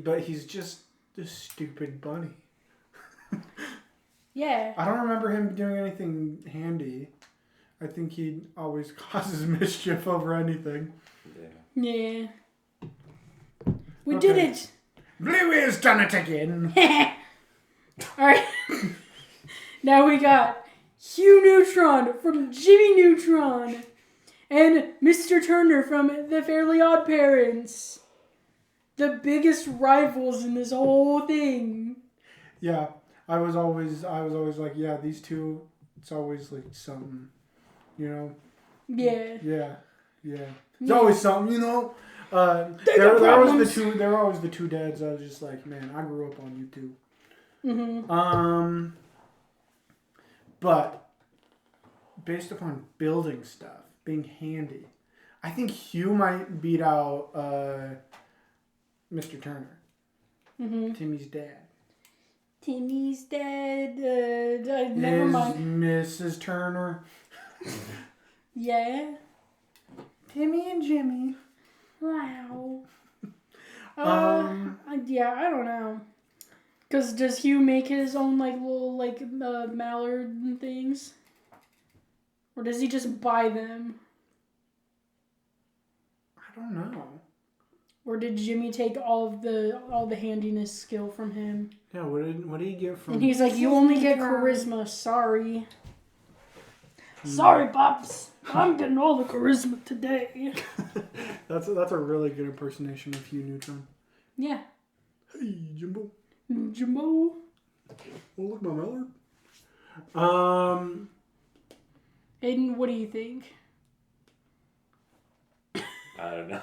But he's just this stupid bunny. Yeah. I don't remember him doing anything handy. I think he always causes mischief over anything. Yeah. We did it! Bluey's done it again! Alright. Now we got Hugh Neutron from Jimmy Neutron and Mr. Turner from The Fairly Odd Parents. The biggest rivals in this whole thing. Yeah, I was always like, yeah, these two, it's always like something, you know? Yeah. Yeah. It's always something, you know? They're always the two dads. I was just like, man, I grew up on you two. Mm-hmm. But based upon building stuff, being handy, I think Hugh might beat out Mr. Turner. Mm-hmm. Timmy's dad. Timmy's dad. Never mind. Mrs. Turner. Yeah. Timmy and Jimmy. Wow. Yeah, I don't know. Cause does Hugh make his own like little like mallard and things, or does he just buy them? I don't know. Or did Jimmy take all the handiness skill from him? Yeah. What did he get from? And he's like, you only get charisma. Sorry. Sorry, Pops. I'm getting all the charisma today. That's a really good impersonation of Hugh Neutron. Yeah. Hey, Jimbo. Jimbo. Oh, look, my Mallard. Aiden, what do you think? I don't know.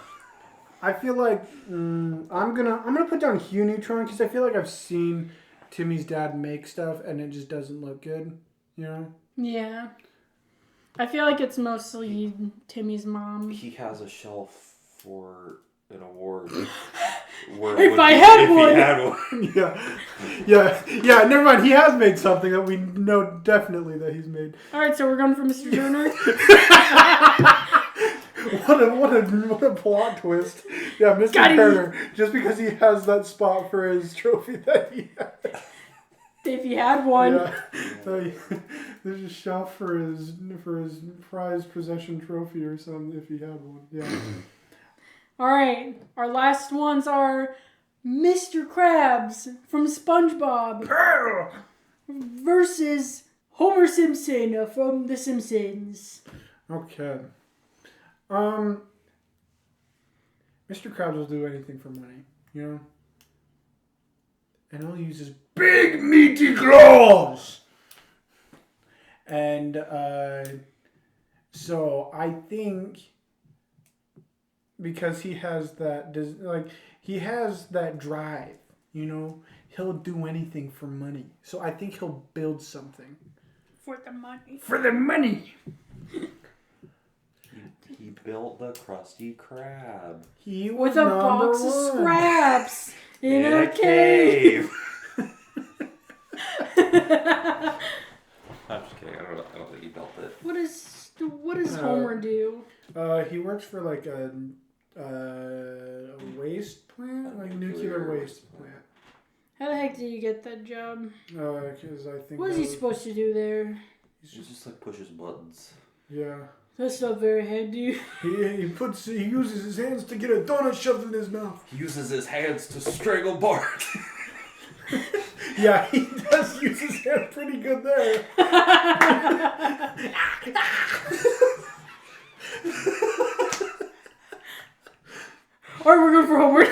I feel like I'm gonna put down Hugh Neutron because I feel like I've seen Timmy's dad make stuff and it just doesn't look good. You know? Yeah. I feel like it's mostly Timmy's mom. He has a shelf for an award. If I had one. Yeah. Never mind. He has made something that we know definitely that he's made. All right, so we're going for Mr. Turner. What a plot twist. Yeah, Mr. Turner. Just because he has that spot for his trophy that he has. If he had one. Yeah. There's a shelf for his prized possession trophy or something if he had one. Yeah. All right. Our last ones are Mr. Krabs from SpongeBob versus Homer Simpson from The Simpsons. Okay. Mr. Krabs will do anything for money, you know? And he'll use his big meaty claws! And, so I think because he has that, he has that drive, you know? He'll do anything for money. So I think he'll build something. For the money. For the money! He built the Krusty Krab. He was with a box of scraps in a cave. I'm just kidding. I don't think he built it. What does Homer do? He works for like a waste plant, like nuclear waste plant. How the heck did you get that job? Because I think. What is he supposed to do there? He just like pushes buttons. Yeah. That's not very handy. He uses his hands to get a donut shoved in his mouth. He uses his hands to strangle Bart. Yeah, he does use his hand pretty good there. Alright, we're going for Homer.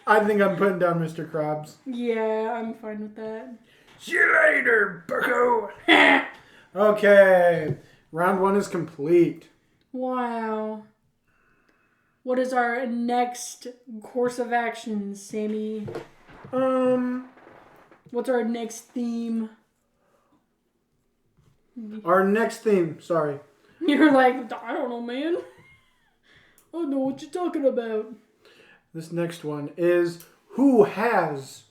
I think I'm putting down Mr. Krabs. Yeah, I'm fine with that. See you later, bucko. Okay, round 1 is complete. Wow. What is our next course of action, Sammy? What's our next theme? Our next theme, sorry. You're like, I don't know, man. I know what you're talking about. This next one is who has.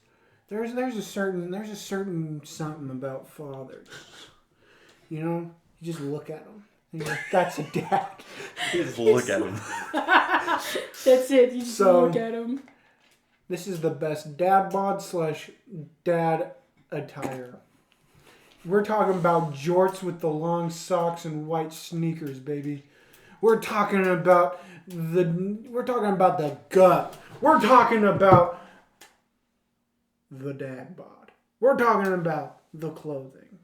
There's a certain something about fathers. You know, you just look at them. And you're like, that's a dad. You just look at him. That's it. You just look at him. This is the best dad bod / dad attire. We're talking about jorts with the long socks and white sneakers, baby. We're talking about the gut. We're talking about the dad bod. We're talking about the clothing.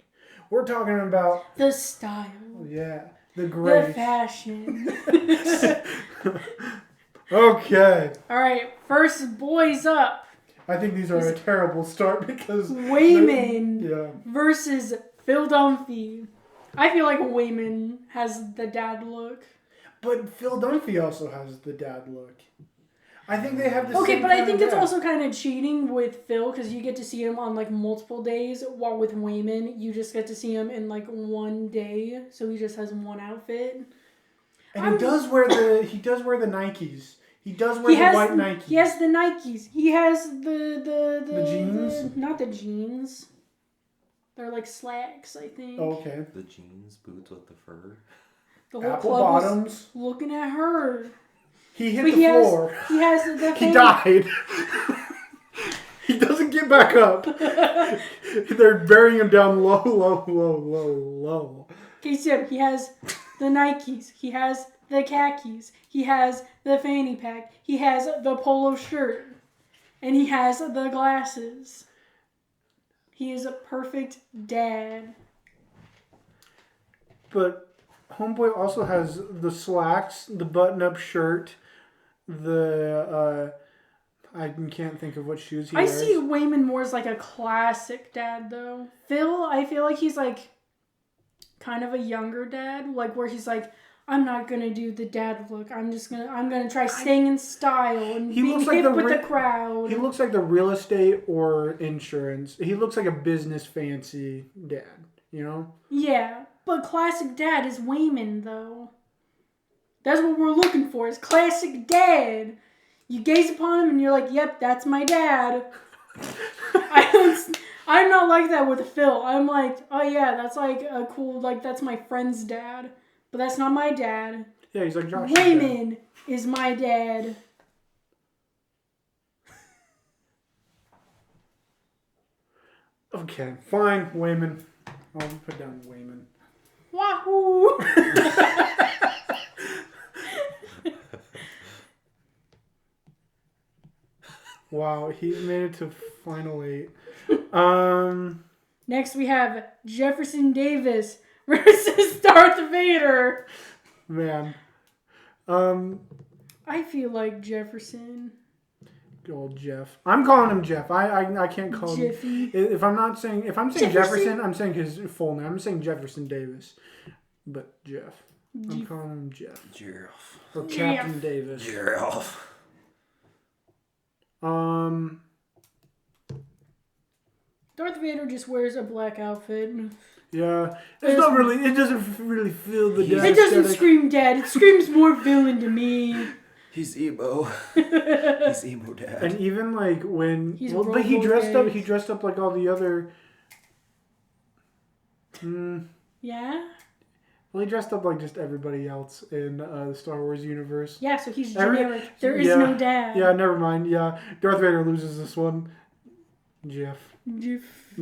We're talking about the style. Yeah, the grace. The fashion. Okay. All right, first boys up. I think these are a terrible start because Wayman versus Phil Dunphy. I feel like Wayman has the dad look. But Phil Dunphy also has the dad look. I think they have the same. Okay, but I think it's also kind of cheating with Phil because you get to see him on like multiple days, while with Wayman you just get to see him in like one day, so he just has one outfit. And he does wear the Nikes. He does wear the white Nikes. He has the Nikes. He has the jeans? Not the jeans. They're like slacks, I think. Oh, okay. The jeans, boots with the fur. The whole Apple club bottoms. Was looking at her. He hit the floor. He has the He died. He doesn't get back up. They're burying him down low. Okay, so he has the Nikes. He has the khakis. He has the fanny pack. He has the polo shirt. And he has the glasses. He is a perfect dad. But Homeboy also has the slacks, the button-up shirt, I can't think of what shoes he wears. I see Wayman more as like a classic dad, though. Phil, I feel like he's like kind of a younger dad, like where he's like, I'm not gonna do the dad look. I'm gonna try staying in style and being hip with the crowd. He looks like the real estate or insurance. He looks like a business fancy dad, you know? Yeah, but classic dad is Wayman, though. That's what we're looking for, is classic dad. You gaze upon him and you're like, yep, that's my dad. I'm not like that with Phil. I'm like, oh yeah, that's like a cool, like that's my friend's dad. But that's not my dad. Yeah, he's like Josh. Wayman is my dad. Okay, fine, Wayman. I'll put down Wayman. Wahoo! Wow, he made it to Final 8. Next we have Jefferson Davis versus Darth Vader. Man. I feel like Jefferson. Good old Jeff. I'm calling him Jeff. I can't call Jiffy. him. If I'm saying Jefferson, I'm saying his full name. I'm saying Jefferson Davis. But Jeff. I'm calling him Jeff. Jeff. Or Captain Davis. Jeff. Darth Vader just wears a black outfit. Yeah, it doesn't really feel the dad. It doesn't scream dad. It screams more villain to me. He's emo. He's emo dad. And even like when, but he dressed up like all the other. Yeah. Well, he dressed up like just everybody else in the Star Wars universe. Yeah, so he's generic. There is no dad. Yeah, never mind. Yeah, Darth Vader loses this one. Jeff.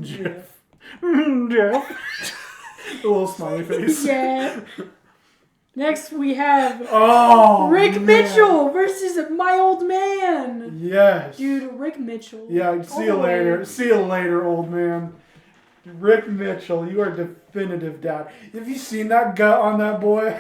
Jeff. A little smiley face. Yeah. Next we have Rick man. Mitchell versus my old man. Yes. Dude, Rick Mitchell. Yeah, see you later. See you later, old man. Rick Mitchell, you are definitive dad. Have you seen that gut on that boy?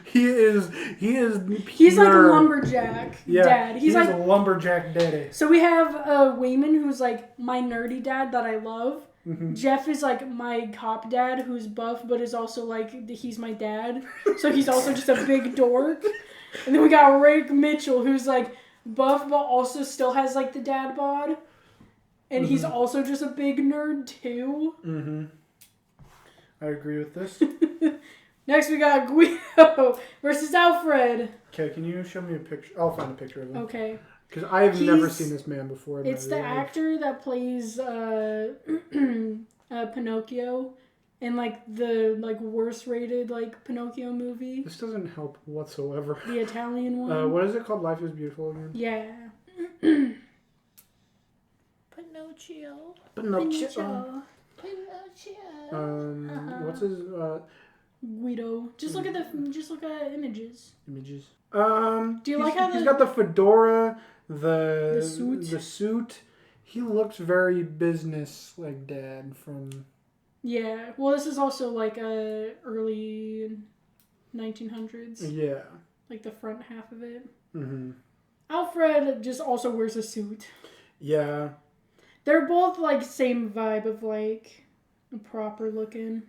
He's like a lumberjack dad. He's like a lumberjack daddy. So we have Wayman, who's like my nerdy dad that I love. Mm-hmm. Jeff is like my cop dad, who's buff, but is also like he's my dad. So he's also just a big dork. And then we got Rick Mitchell, who's like buff, but also still has like the dad bod. And he's also just a big nerd too. Mm-hmm. I agree with this. Next, we got Guido versus Alfred. Okay, can you show me a picture? I'll find a picture of him. Okay. Because I have never seen this man before. It's the actor that plays Pinocchio in the worst rated Pinocchio movie. This doesn't help whatsoever. The Italian one. What is it called? Life is Beautiful again? Yeah. Pinocchio. What's his Guido. Just look at images. Images. Do you like how he's got the fedora, the suit? He looks very business like dad from. Yeah. Well, this is also early 1900s. Yeah. Like the front half of it. Mm-hmm. Alfred just also wears a suit. Yeah. They're both same vibe of proper looking.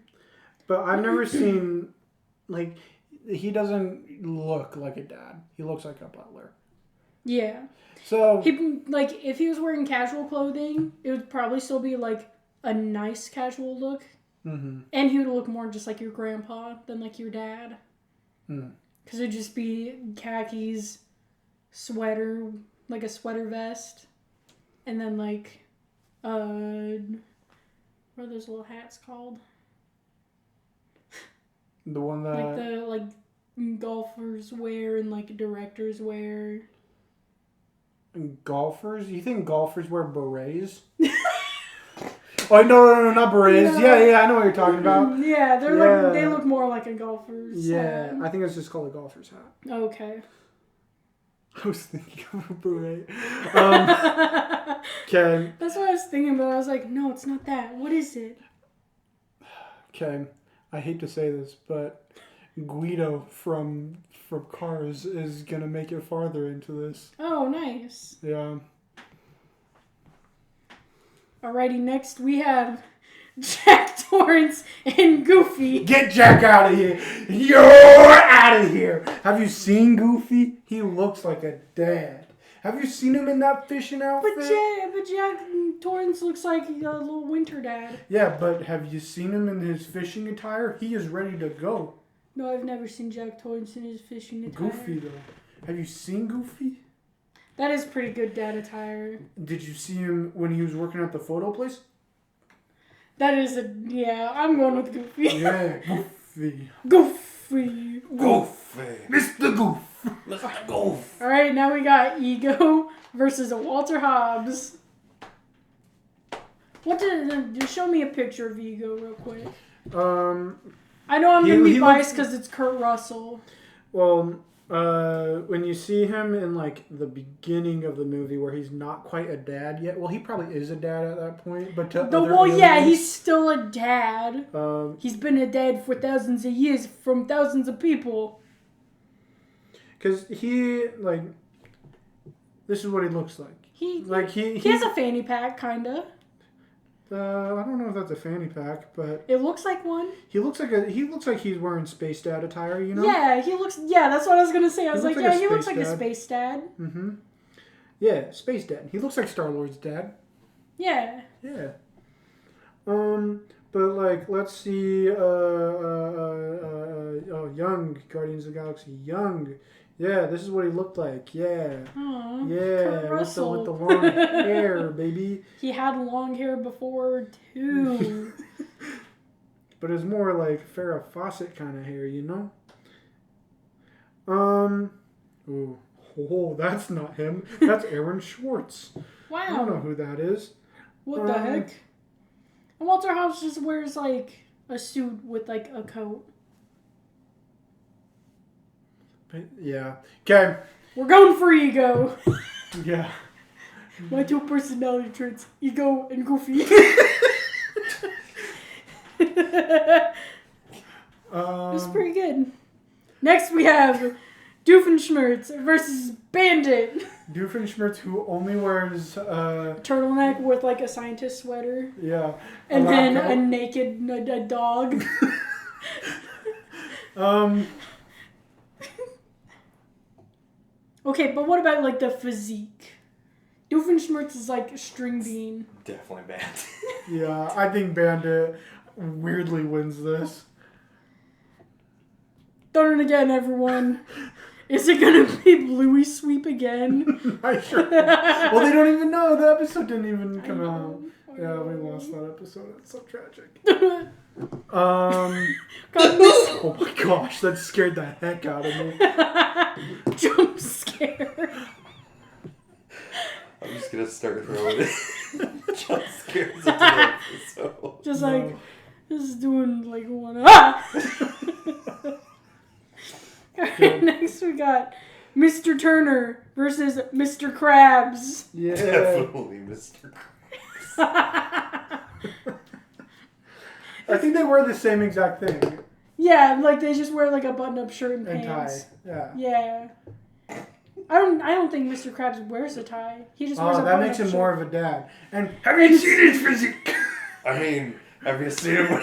But I've never seen he doesn't look like a dad. He looks like a butler. Yeah. So if he was wearing casual clothing, it would probably still be a nice casual look. Mm-hmm. And he would look more just like your grandpa than your dad. Mm. Because it would just be khakis, sweater, a sweater vest, and then what are those little hats called? The one that the golfers wear and directors wear. Golfers? You think golfers wear berets? Oh no, not berets. No. Yeah, I know what you're talking about. Yeah, they're they look more like a golfer's hat. I think it's just called a golfer's hat. Okay. I was thinking of a beret. Okay. That's what I was thinking, but I was like, no, it's not that. What is it? Okay. I hate to say this, but Guido from Cars is gonna make it farther into this. Oh, nice. Yeah. Alrighty, next we have Jack Torrance and Goofy. Get Jack out of here! You're out of here! Have you seen Goofy? He looks like a dad. Have you seen him in that fishing outfit? But Jack Torrance looks like a little winter dad. Yeah, but have you seen him in his fishing attire? He is ready to go. No, I've never seen Jack Torrance in his fishing attire. Goofy, though. Have you seen Goofy? That is pretty good dad attire. Did you see him when he was working at the photo place? That is I'm going with Goofy. Yeah, Goofy. Goofy. Mr. Goof. Mr. Goof. Alright, now we got Ego versus Walter Hobbs. Just show me a picture of Ego real quick. I know I'm going to be biased because it's Kurt Russell. Well, when you see him in the beginning of the movie where he's not quite a dad yet, well, he probably is a dad at that point, but he's still a dad. He's been a dad for thousands of years from thousands of people. Because he this is what he looks like. He has a fanny pack, kinda. I don't know if that's a fanny pack, but it looks like one. He looks like he's wearing space dad attire, you know? Yeah, that's what I was gonna say. I was like, he looks like a space dad. Mm-hmm. Yeah, space dad. He looks like Star-Lord's dad. Yeah. Yeah. But let's see. Young Guardians of the Galaxy, young. Yeah, this is what he looked like. Yeah. Aww, yeah, with the long hair, baby. He had long hair before too. But it's more like Farrah Fawcett kind of hair, you know? Ooh. Oh, that's not him. That's Aaron Schwartz. Wow. I don't know who that is. What the heck? And Walter Hobbs just wears a suit with a coat. Yeah. Okay. We're going for Ego. Yeah. My two personality traits, Ego and Goofy. It's pretty good. Next we have Doofenshmirtz versus Bandit. Doofenshmirtz, who only wears turtleneck with a scientist sweater. Yeah. And then a naked dog. Okay, but what about the physique? Doofenshmirtz is a string bean. Definitely Bandit. Yeah, I think Bandit weirdly wins this. Done it again, everyone. Is it gonna be Bluey Sweep again? I sure. Well, they don't even know. The episode didn't even come out. Yeah, we lost that episode. It's so tragic. Oh my gosh, that scared the heck out of me. Jump scare. I'm just gonna start throwing jump scares into the episode. Just doing like one. Ah! Alright, next we got Mr. Turner versus Mr. Krabs. Yeah. Definitely Mr. I think they wear the same exact thing. Yeah, like they just wear like a button-up shirt and pants. Tie. Yeah. I don't think Mr. Krabs wears a tie. He just wears a button-up that makes him shirt. more of a dad. And have you seen his physique? I mean, have you seen him?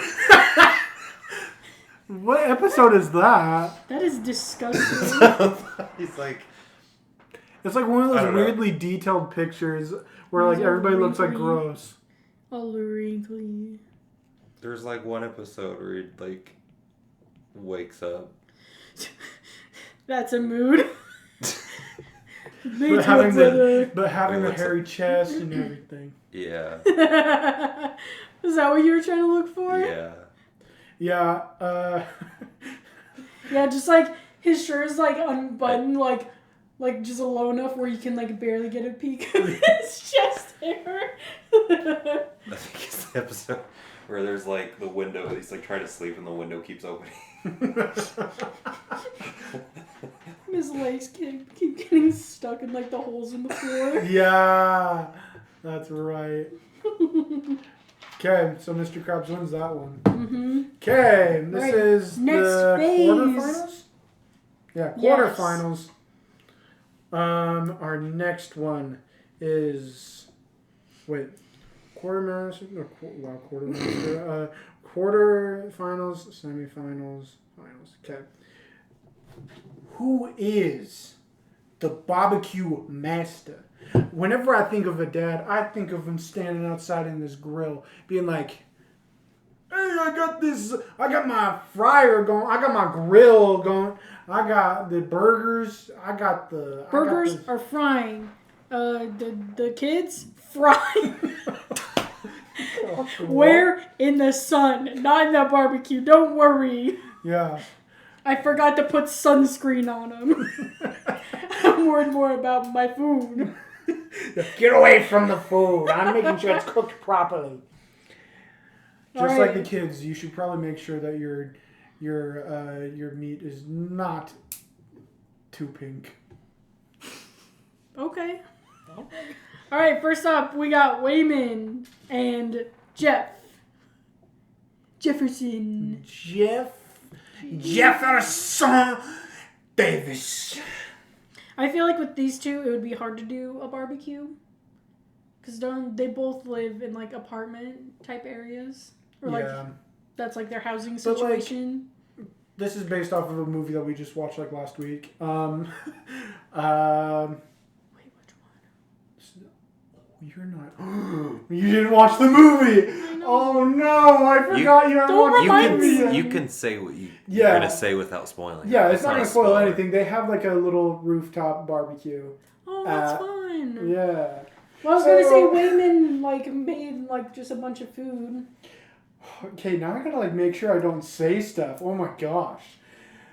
What episode is that? That is disgusting. He's like... It's like one of those weirdly detailed pictures where like everybody looks like gross. All wrinkly. There's like one episode where he like wakes up. That's a mood. But having the hairy chest and everything. Yeah. Is that what you were trying to look for? Yeah. Yeah. Yeah, just like his shirt is like unbuttoned, like just low enough where you can like barely get a peek of his chest hair. I think it's the episode where there's like the window, he's like trying to sleep and the window keeps opening. His legs keep getting stuck in like the holes in the floor. Yeah, that's right. Okay, so Mr. Krabs wins that one. Mm-hmm. Okay, this is next the phase. Quarterfinals? Yeah, quarterfinals. Yes. Our next one is... Wait. Quarterfinals? Quarterfinals, semifinals, finals. Okay. Who is the barbecue master? Whenever I think of a dad, I think of him standing outside in this grill, being like, "Hey, I got my fryer going, I got my grill going, I got the burgers, Burgers are frying. The kids frying." Where? In the sun, not in the barbecue. Don't worry. Yeah. I forgot to put sunscreen on them. I'm worried more about my food. Get away from the food. I'm making sure it's cooked properly. Just like the kids, you should probably make sure that your meat is not too pink. Okay. All right, first up, we got Wayman and Jefferson Davis. I feel like with these two, it would be hard to do a barbecue. Because they both live in, like, apartment type areas. Or, like, that's, like, their housing situation. Like, this is based off of a movie that we just watched, like, last week. Wait, which one? You're not... You didn't watch the movie! Oh, no! I forgot you haven't watched the movie. You can say what you're going to say without spoiling. Yeah, it's not going to spoil anything. They have, like, a little rooftop barbecue. Oh, that's fun. Yeah. Well, I was going to say Wayman, like, made, like, just a bunch of food. Okay, now I gotta, like, make sure I don't say stuff. Oh, my gosh.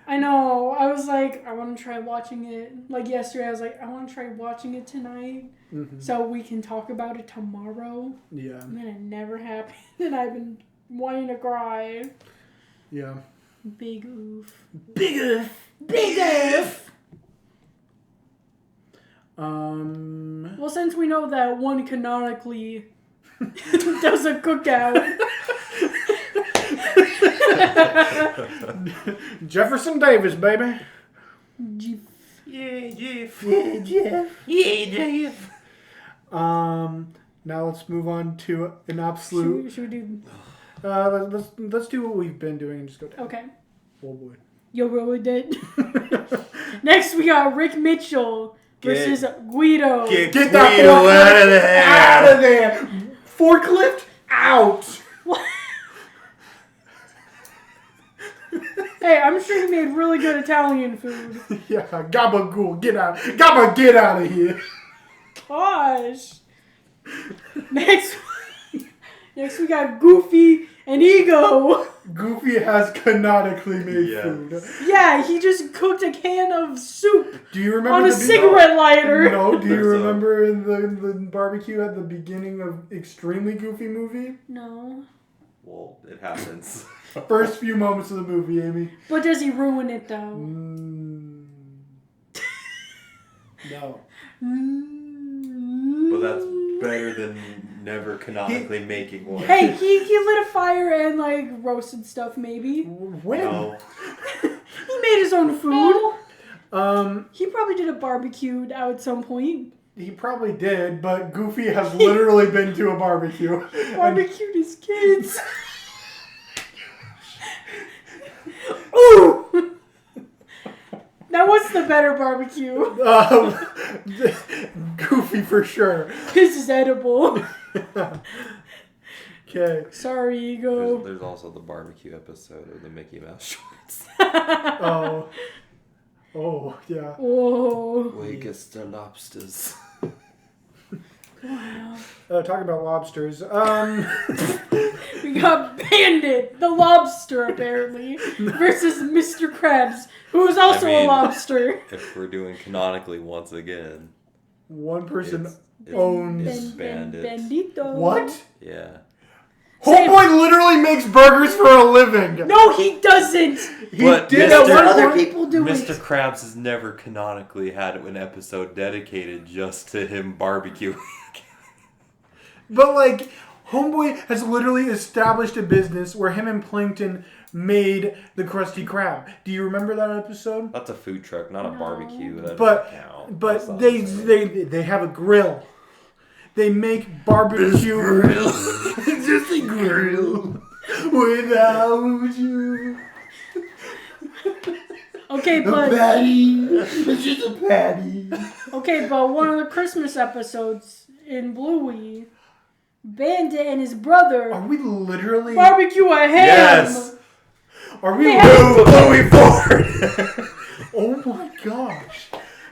I know. I was like, I want to try watching it. Like, yesterday, I was like, I want to try watching it tonight so we can talk about it tomorrow. Yeah. And then it never happened, and I've been wanting to cry. Yeah. Big oof. Big oof. Big oof. Well, since we know that one canonically does a cookout. Jefferson Davis, baby. Jeff. Yeah, Jeff. Yeah, Jeff. Yeah, Jeff. Now let's move on to an absolute. Should we do? Let's do what we've been doing and just go down. Okay. Oh boy. Yo, really did. Next, we got Rick Mitchell versus Guido. Get that Guido out of there! Out of there! Forklift out! Hey, Hey, I'm sure he made really good Italian food. Yeah, gabagool, get out of here. Gosh. Next we got Goofy and Ego. Goofy has canonically made food. Yeah, he just cooked a can of soup. Do you remember on a cigarette lighter? No, do you remember in the barbecue at the beginning of Extremely Goofy movie? No. Well, it happens. First few moments of the movie, Amy. But does he ruin it though? No. But that's better than never canonically making one. Hey, he lit a fire and like roasted stuff maybe. When? No. He made his own food. No. He probably did a barbecue out at some point. He probably did, but Goofy has literally been to a barbecue. Barbecued his kids. Ooh! Now what's the better barbecue? Goofy for sure. This is edible. Okay. Sorry, Ego. There's also the barbecue episode of the Mickey Mouse shorts. Oh. Oh, yeah. Oh. Vegas the lobsters. Wow. Talking about lobsters. We got Bandit, the lobster, apparently, versus Mr. Krabs, who is also a lobster. If we're doing canonically once again, one person it's owns Bandit. Bandito. What? Yeah. Homeboy literally makes burgers for a living. No, he doesn't. He But did Mr. at Other one point. people do Mr. it. Krabs has never canonically had an episode dedicated just to him barbecuing. But like, Homeboy has literally established a business where him and Plankton made the Krusty Krab. Do you remember that episode? That's a food truck, not a barbecue. That But doesn't count. but That's not they the same. they have a grill. They make barbecue. It's just a grill. Without you. Okay, but Patty. It's just a patty. one of the Christmas episodes in Bluey, Bandit and his brother Are we literally? barbecue a ham. Yes. Are we? Bluey Ford. Oh my gosh.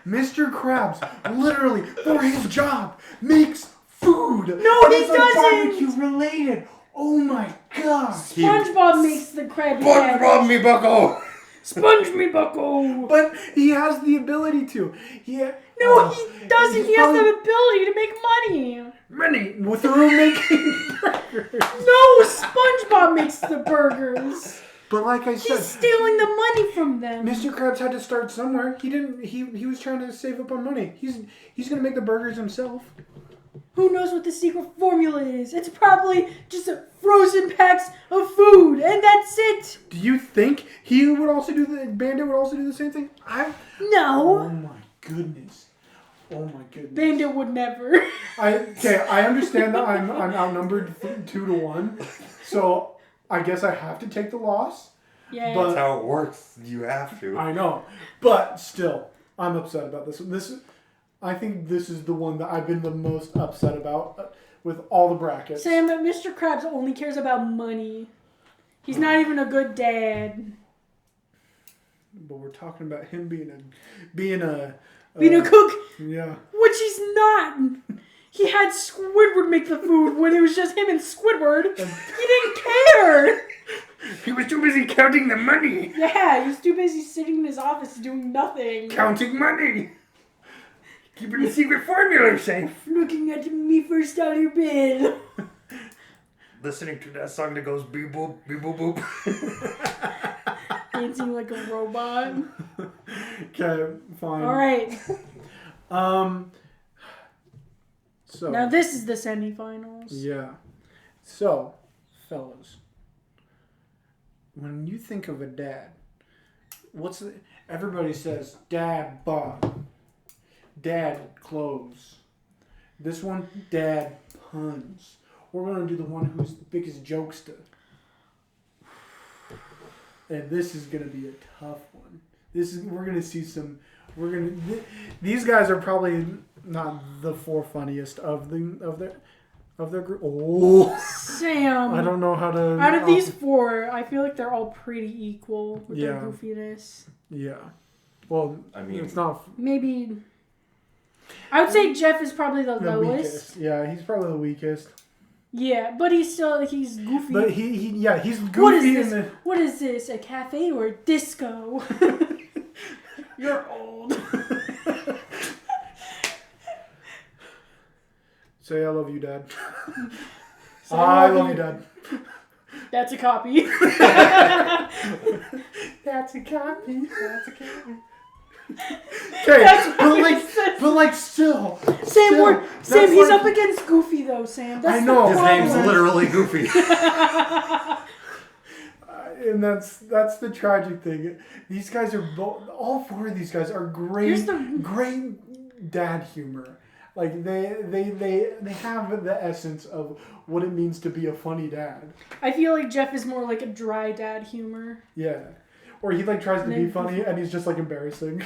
Mr. Krabs literally, for his job, makes food. No, And he it's like doesn't. barbecue related. Oh my gosh. SpongeBob makes the Krabby Patty. SpongeBob me bucko. Sponge me bucko. But he has the ability to. He Doesn't. He has the ability to make money. money through making burgers. No, SpongeBob makes the burgers. But like I said, He's stealing the money from them. Mr. Krabs had to start somewhere. He didn't. He was trying to save up on money. He's gonna make the burgers himself. Who knows what the secret formula is? It's probably just frozen packs of food, and that's it. Do you think he would also do the Bandit would also do the same thing? No. Oh my goodness. Oh my goodness. Bandit would never. I understand that I'm outnumbered 2-1, so I guess I have to take the loss. Yeah. But That's how it works. You have to. I know, but still, I'm upset about this. I think this is the one that I've been the most upset about with all the brackets. Sam, Mr. Krabs only cares about money. He's not even a good dad. But we're talking about him being a cook. Yeah. Which he's not. He had Squidward make the food when it was just him and Squidward. He didn't care. He was too busy counting the money. Yeah, he was too busy sitting in his office doing nothing. Counting money. Keeping the secret formula safe. Looking at me first dollar bill. Listening to that song that goes beep boop, beep boop boop. Dancing like a robot. Okay, fine. Alright. So Now this is the semifinals. yeah. So, fellas, when you think of a dad, everybody says dad bod, dad clothes. This one, dad puns. We're gonna do the one who's the biggest jokester. And this is gonna be a tough one. We're gonna see some. These guys are probably not the four funniest of their. of their group. Oh, Sam. I don't know how to. Out of these 4, I feel like they're all pretty equal with their goofiness. Yeah. Well, I mean, it's not. Maybe. I would say Jeff is probably the lowest. Weakest. Yeah, he's probably the weakest. Yeah, but he's goofy. But he's goofy. What is this? A cafe or a disco? You're old. Say I love you, Dad. I love you, Dad. That's a copy. That's a copy. Okay, but like still. Sam, he's up against Goofy though, Sam. That's I know. His name's literally Goofy. And that's the tragic thing. These guys are all 4 of these guys are great dad humor. Like they have the essence of what it means to be a funny dad. I feel like Jeff is more like a dry dad humor. Yeah. Or he like tries to be funny and he's just like embarrassing.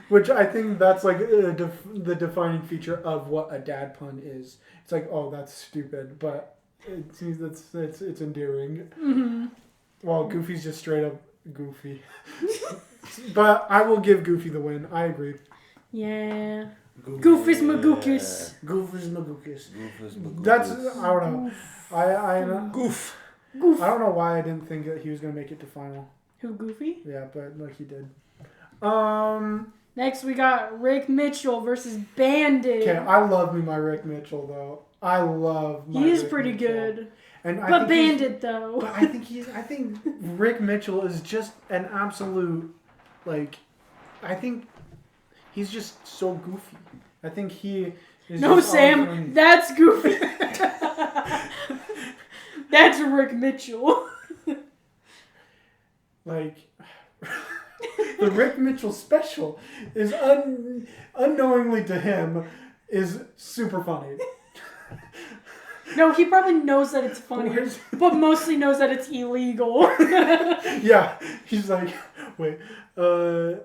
Which I think that's like the defining feature of what a dad pun is. It's like, oh, that's stupid, but it seems it's endearing. Mm-hmm. While Goofy's just straight up goofy. But I will give Goofy the win. I agree. Yeah. Goofus Magookus. Goofus Magookus. That's, I don't know. Goof. I don't know why I didn't think that he was going to make it to final. Who, Goofy? Yeah, but look, he did. Next we got Rick Mitchell versus Bandit. Okay, I love me my Rick Mitchell, though. I love my He is Rick pretty Mitchell. Good. And but Bandit, though. But I think Rick Mitchell is just an absolute, like, I think he's just so goofy. I think he is No, Sam, that's Goofy. That's Rick Mitchell. Like, the Rick Mitchell special is unknowingly to him is super funny. No, he probably knows that it's funny, but mostly knows that it's illegal. Yeah, he's like, wait, oh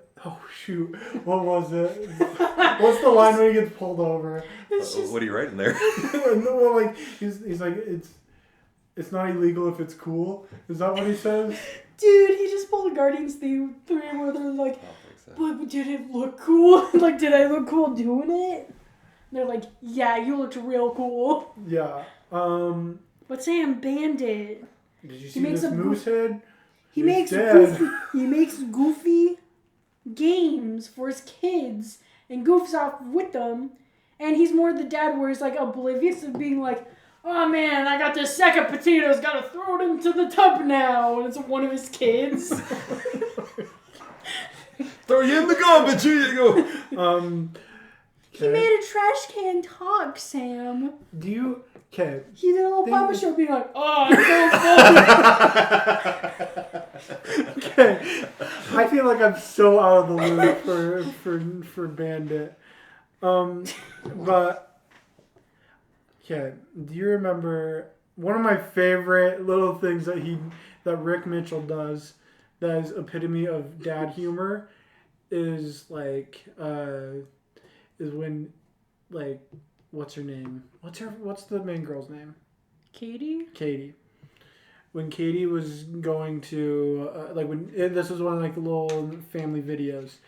shoot, what was it? What's the line when he gets pulled over? What are you writing there? Well, like he's like it's not illegal if it's cool. Is that what he says? Dude, he just pulled a Guardians 3 where they're like, but did it look cool? Like, did I look cool doing it? And they're like, yeah, you looked real cool. Yeah. But Sam, Bandit. Did you see this moose head? He makes goofy games for his kids and goofs off with them. And he's more the dad where he's like oblivious of being like, oh man, I got this sack of potatoes, gotta throw it into the tub now. And it's one of his kids. Throw you in the garbage, here you go. He made a trash can talk, Sam. Do you... Okay. He did a little Papa Show being like, oh, I'm so funny. Okay. I feel like I'm so out of the loop for Bandit. But... Okay, do you remember one of my favorite little things that Rick Mitchell does that is epitome of dad humor is like is when like what's her name? What's the main girl's name? Katie. When Katie was going to this was one of like the little family videos,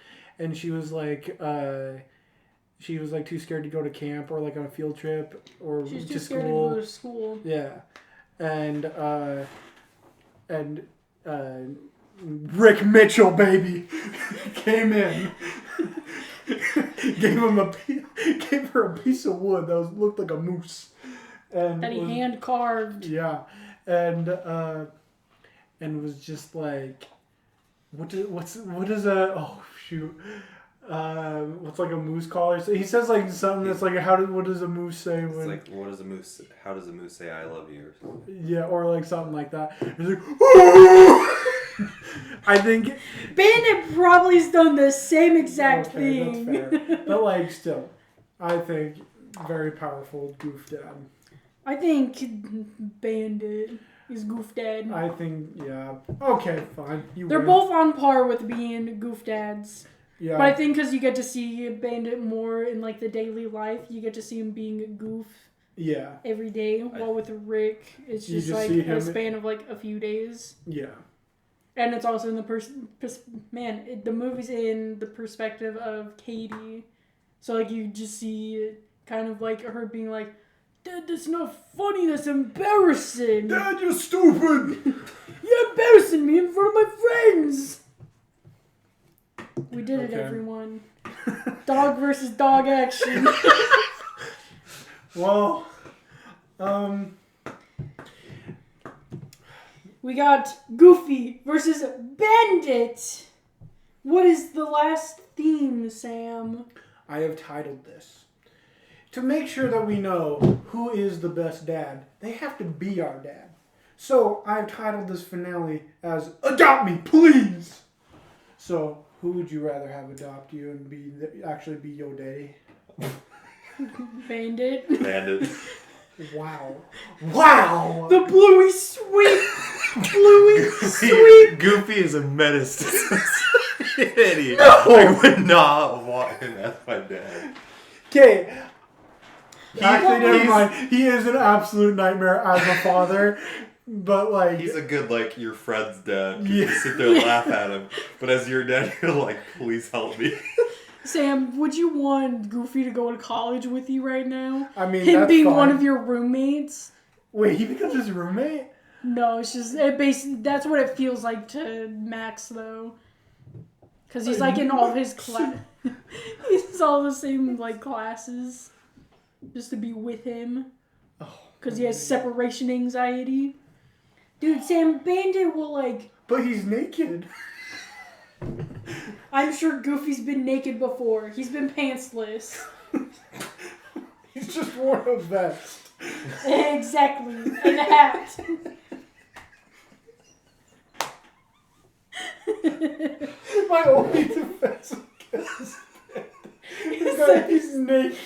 and she was like too scared to go to camp or like on a field trip or She's to too school. scared to go to school. Yeah, and Rick Mitchell, baby, came in, gave her a piece of wood that looked like a moose, and that he hand carved. Yeah, and was just like, what is a oh shoot. What's like a moose collar? So he says like something that's like, what does a moose say when? It's like, how does a moose say I love you or something? Yeah, or like something like that. It's like, oh! I think Bandit probably's done the same exact thing. That's fair. But like still, I think very powerful goof dad. I think Bandit is goof dad. I think yeah. Okay, fine. They're both on par with being goof dads. Yeah. But I think because you get to see Bandit more in like the daily life, you get to see him being a goof Yeah. Every day. While with Rick, it's just like a span of like a few days. Yeah. And it's also in the movie's in the perspective of Katie. So like you just see kind of like her being like, Dad, that's not funny, that's embarrassing. Dad, you're stupid. You're embarrassing me in front of my friends. We did it, everyone. Dog versus dog action. Well, we got Goofy versus Bandit. What is the last theme, Sam? I have titled this. To make sure that we know who is the best dad, they have to be our dad. So I've titled this finale as Adopt Me, Please! So who would you rather have adopt you and actually be your daddy? Bandit. Wow. Wow! The Bluey Sweep! Bluey Sweep! Goofy is a menace to society. No! I would not want him as my dad. Okay. Actually, never mind. He is an absolute nightmare as a father. But like... He's a good, like, your friend's dad. You sit there and laugh at him. But as your dad, you're like, please help me. Sam, would you want Goofy to go to college with you right now? I mean, him that's being fine. one of your roommates? Wait, he becomes his roommate? No, it's just that's what it feels like to Max though, because he's like in all his class. He's all the same like classes, just to be with him, because he has separation anxiety. Dude, Sam, Bandit will like. But he's naked. I'm sure Goofy's been naked before. He's been pantsless. He's just worn a vest. Exactly. And a hat. My only defense against is that he's naked.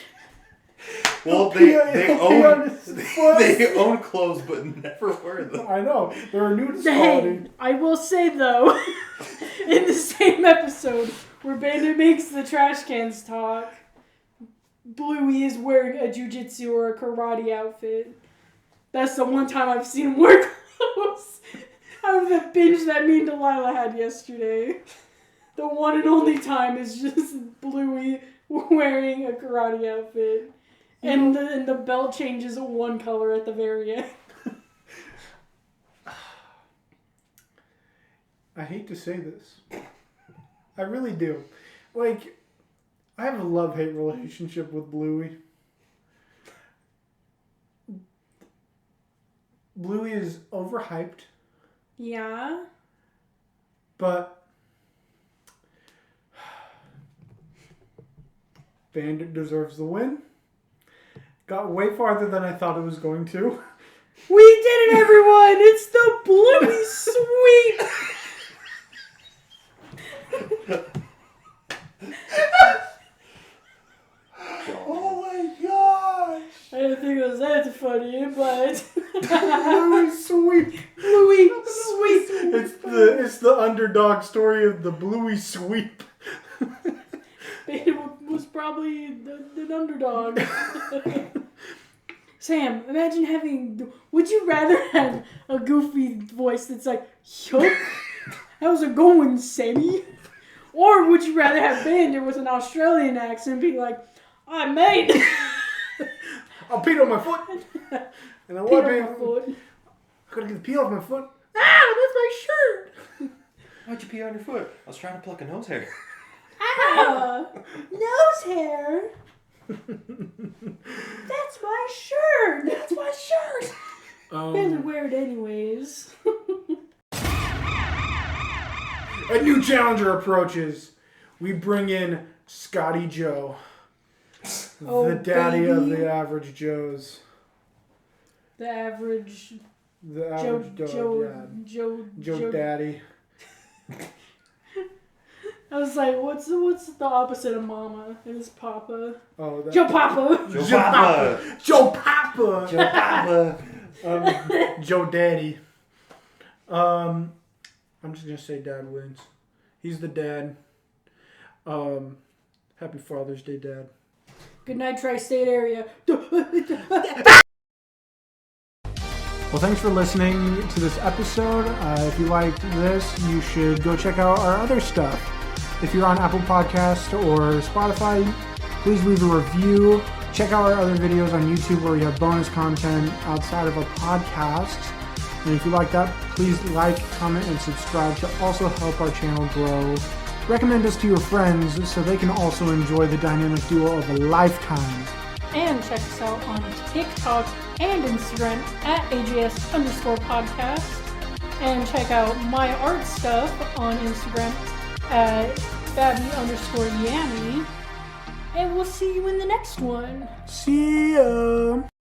Well, they own clothes but never wear them. I know. They're a nudist quality. I will say, though, in the same episode where Bandit makes the trash cans talk, Bluey is wearing a jiu-jitsu or a karate outfit. That's the one time I've seen him wear clothes. Out of the binge that me and Delilah had yesterday. The one and only time is just Bluey wearing a karate outfit. And the belt changes one color at the very end. I hate to say this. I really do. Like, I have a love-hate relationship with Bluey. Bluey is overhyped. Yeah. But Bandit deserves the win. Got way farther than I thought it was going to. We did it, everyone! It's the Bluey Sweep! Oh my gosh! I didn't think it was that funny, but... Bluey Sweep! Bluey Sweep! It's the underdog story of the Bluey Sweep. Bandit was probably the underdog. Sam, imagine having... Would you rather have a Goofy voice that's like, Yup, how's it going, Sammy? Or would you rather have Bandit with an Australian accent be like, I mate! I'll pee on my foot! And I Pee on my foot. I gotta get the pee off my foot. Ah, that's my shirt! Why'd you pee on your foot? I was trying to pluck a nose hair. Ah! Nose hair! That's my shirt! That's my shirt! Barely wear it anyways. A new challenger approaches. We bring in Scotty Joe. The daddy of the average Joes. The average Joe Daddy. I was like, what's the opposite of mama? It is Papa. Oh, Joe Papa. Joe Papa. Joe Papa. Joe Papa. Joe Daddy. I'm just gonna say Dad wins. He's the dad. Happy Father's Day, Dad. Good night, Tri-State area. Well, thanks for listening to this episode. If you liked this, you should go check out our other stuff. If you're on Apple Podcasts or Spotify, please leave a review. Check out our other videos on YouTube where we have bonus content outside of our podcasts. And if you like that, please like, comment, and subscribe to also help our channel grow. Recommend us to your friends so they can also enjoy the dynamic duo of a lifetime. And check us out on TikTok and Instagram at AJS_podcast. And check out my art stuff on Instagram at Babby_Yami. And we'll see you in the next one. See ya!